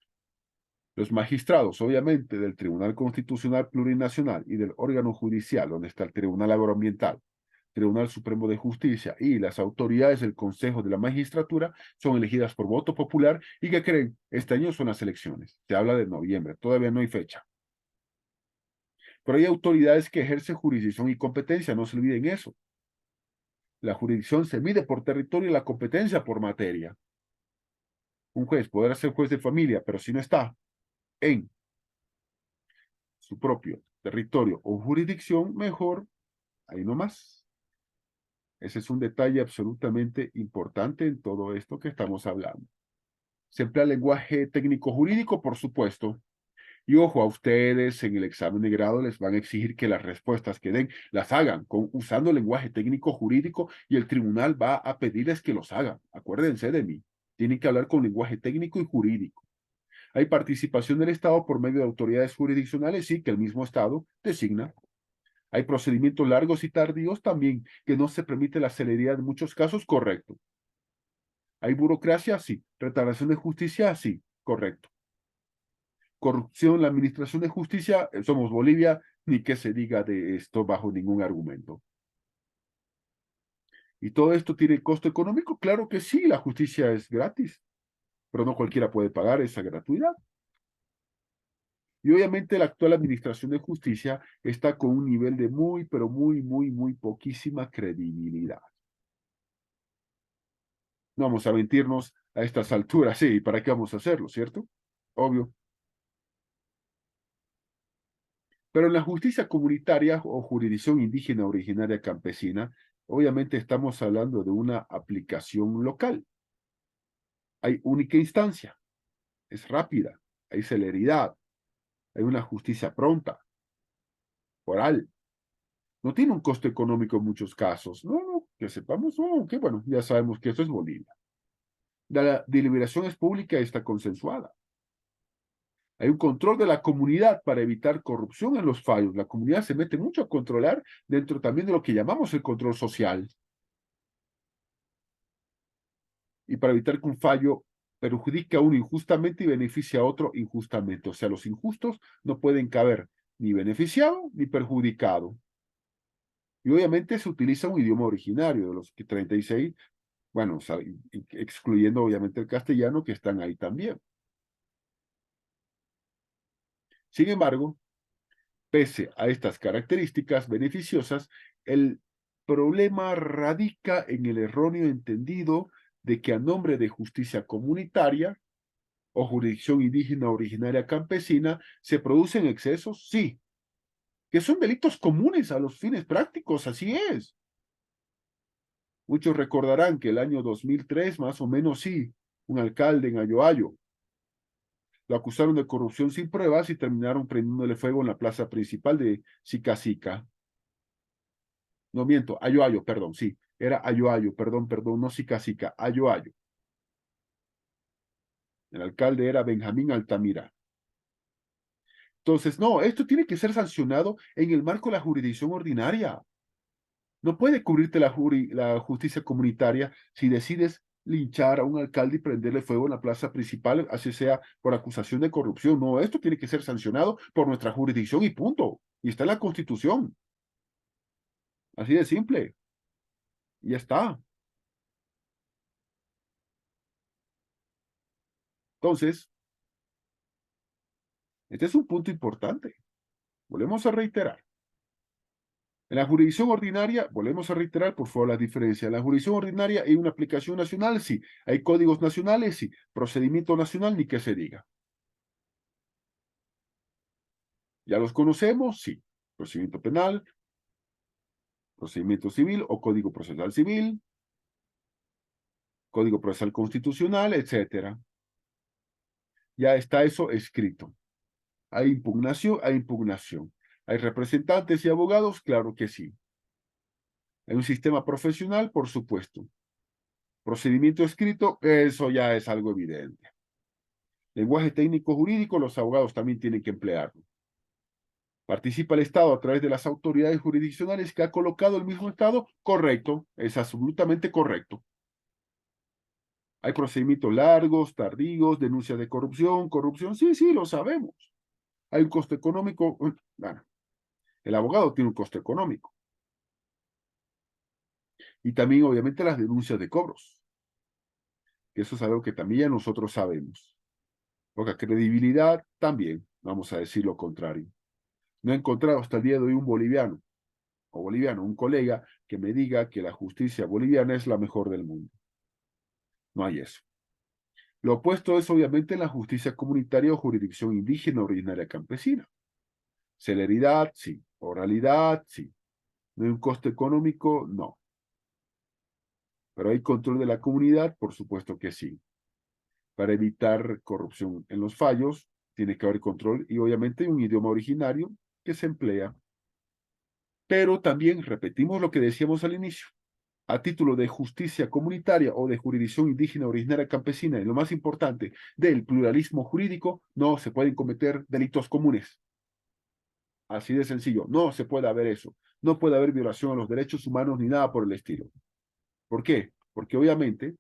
Los magistrados, obviamente, del Tribunal Constitucional Plurinacional y del órgano judicial, donde está el Tribunal Agroambiental, Tribunal Supremo de Justicia y las autoridades del Consejo de la Magistratura son elegidas por voto popular y ¿qué creen? Este año son las elecciones. Se habla de noviembre, todavía no hay fecha. Pero hay autoridades que ejercen jurisdicción y competencia, no se olviden eso. La jurisdicción se mide por territorio y la competencia por materia. Un juez podrá ser juez de familia, pero si no está en su propio territorio o jurisdicción, mejor ahí nomás. Ese es un detalle absolutamente importante en todo esto que estamos hablando. Se emplea lenguaje técnico jurídico, por supuesto. Y ojo, a ustedes en el examen de grado les van a exigir que las respuestas que den las hagan usando lenguaje técnico jurídico y el tribunal va a pedirles que los hagan. Acuérdense de mí. Tienen que hablar con lenguaje técnico y jurídico. Hay participación del Estado por medio de autoridades jurisdiccionales, sí, que el mismo Estado designa. Hay procedimientos largos y tardíos también, que no se permite la celeridad en muchos casos, correcto. Hay burocracia, sí. Retardación de justicia, sí, correcto. Corrupción, la administración de justicia, somos Bolivia, ni que se diga de esto bajo ningún argumento. ¿Y todo esto tiene costo económico? Claro que sí, la justicia es gratis, pero no cualquiera puede pagar esa gratuidad. Y obviamente la actual administración de justicia está con un nivel de muy, pero muy poquísima credibilidad. No vamos a mentirnos a estas alturas, sí, ¿para qué vamos a hacerlo, cierto? Obvio. Pero en la justicia comunitaria o jurisdicción indígena originaria campesina, obviamente estamos hablando de una aplicación local. Hay única instancia, es rápida, hay celeridad, hay una justicia pronta, oral. No tiene un costo económico en muchos casos. No, que sepamos, que bueno, ya sabemos que eso es Bolivia. La deliberación es pública y está consensuada. Hay un control de la comunidad para evitar corrupción en los fallos. La comunidad se mete mucho a controlar dentro también de lo que llamamos el control social. Y para evitar que un fallo perjudique a uno injustamente y beneficie a otro injustamente. O sea, los injustos no pueden caber ni beneficiado ni perjudicado. Y obviamente se utiliza un idioma originario de los 36, bueno, o sea, excluyendo obviamente el castellano que están ahí también. Sin embargo, pese a estas características beneficiosas, el problema radica en el erróneo entendido de que a nombre de justicia comunitaria o jurisdicción indígena originaria campesina se producen excesos, sí, que son delitos comunes a los fines prácticos, así es. Muchos recordarán que el año 2003, más o menos, sí, un alcalde en Ayoayo lo acusaron de corrupción sin pruebas y terminaron prendiéndole fuego en la plaza principal de Sica. No miento, Ayoayo, perdón, sí, era Ayoayo, perdón, no Sica, Ayoayo. El alcalde era Benjamín Altamira. Entonces, no, esto tiene que ser sancionado en el marco de la jurisdicción ordinaria. No puede cubrirte la justicia comunitaria si decides linchar a un alcalde y prenderle fuego en la plaza principal, así sea por acusación de corrupción. No, esto tiene que ser sancionado por nuestra jurisdicción y punto. Y está en la Constitución. Así de simple. Y ya está. Entonces, este es un punto importante. Volvemos a reiterar. En la jurisdicción ordinaria, volvemos a reiterar, por favor, la diferencia. En la jurisdicción ordinaria hay una aplicación nacional, sí. Hay códigos nacionales, sí. Procedimiento nacional, ni que se diga. ¿Ya los conocemos? Sí. Procedimiento penal, procedimiento civil o código procesal civil, código procesal constitucional, etcétera. Ya está eso escrito. ¿Hay impugnación? Hay impugnación. ¿Hay representantes y abogados? Claro que sí. ¿Hay un sistema profesional? Por supuesto. Procedimiento escrito, eso ya es algo evidente. Lenguaje técnico jurídico, los abogados también tienen que emplearlo. ¿Participa el Estado a través de las autoridades jurisdiccionales que ha colocado el mismo Estado? Correcto, es absolutamente correcto. Hay procedimientos largos, tardíos, denuncias de corrupción, sí, lo sabemos. Hay un costo económico, bueno, el abogado tiene un costo económico. Y también, obviamente, las denuncias de cobros, que eso es algo que también ya nosotros sabemos. Poca credibilidad, también, vamos a decir lo contrario. No he encontrado hasta el día de hoy un boliviano, un colega, que me diga que la justicia boliviana es la mejor del mundo. No hay eso. Lo opuesto es obviamente la justicia comunitaria o jurisdicción indígena originaria campesina. Celeridad, sí. Oralidad, sí. ¿No hay un costo económico? No. ¿Pero hay control de la comunidad? Por supuesto que sí. Para evitar corrupción en los fallos, tiene que haber control y obviamente un idioma originario que se emplea. Pero también repetimos lo que decíamos al inicio. A título de justicia comunitaria o de jurisdicción indígena originaria campesina, y lo más importante, del pluralismo jurídico, no se pueden cometer delitos comunes. Así de sencillo, no se puede haber eso. No puede haber violación a los derechos humanos ni nada por el estilo. ¿Por qué? Porque obviamente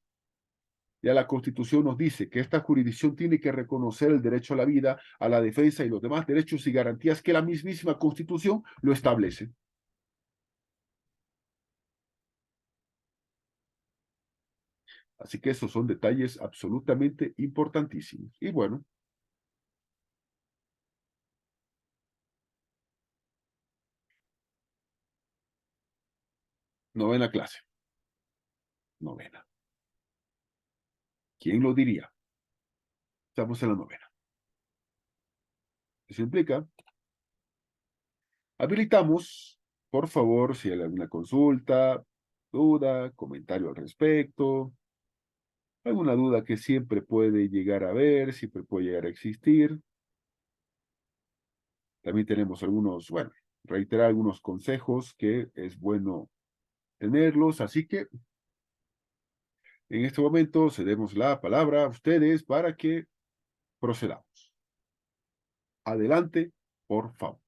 Ya la Constitución nos dice que esta jurisdicción tiene que reconocer el derecho a la vida, a la defensa y los demás derechos y garantías que la mismísima Constitución lo establece. Así que esos son detalles absolutamente importantísimos. Y bueno, novena clase. Novena. ¿Quién lo diría? Estamos en la novena. Eso implica, habilitamos, por favor, si hay alguna consulta, duda, comentario al respecto, alguna duda que siempre puede llegar a haber, siempre puede llegar a existir. También tenemos algunos, bueno, reiterar algunos consejos que es bueno tenerlos, así que en este momento cedemos la palabra a ustedes para que procedamos. Adelante, por favor.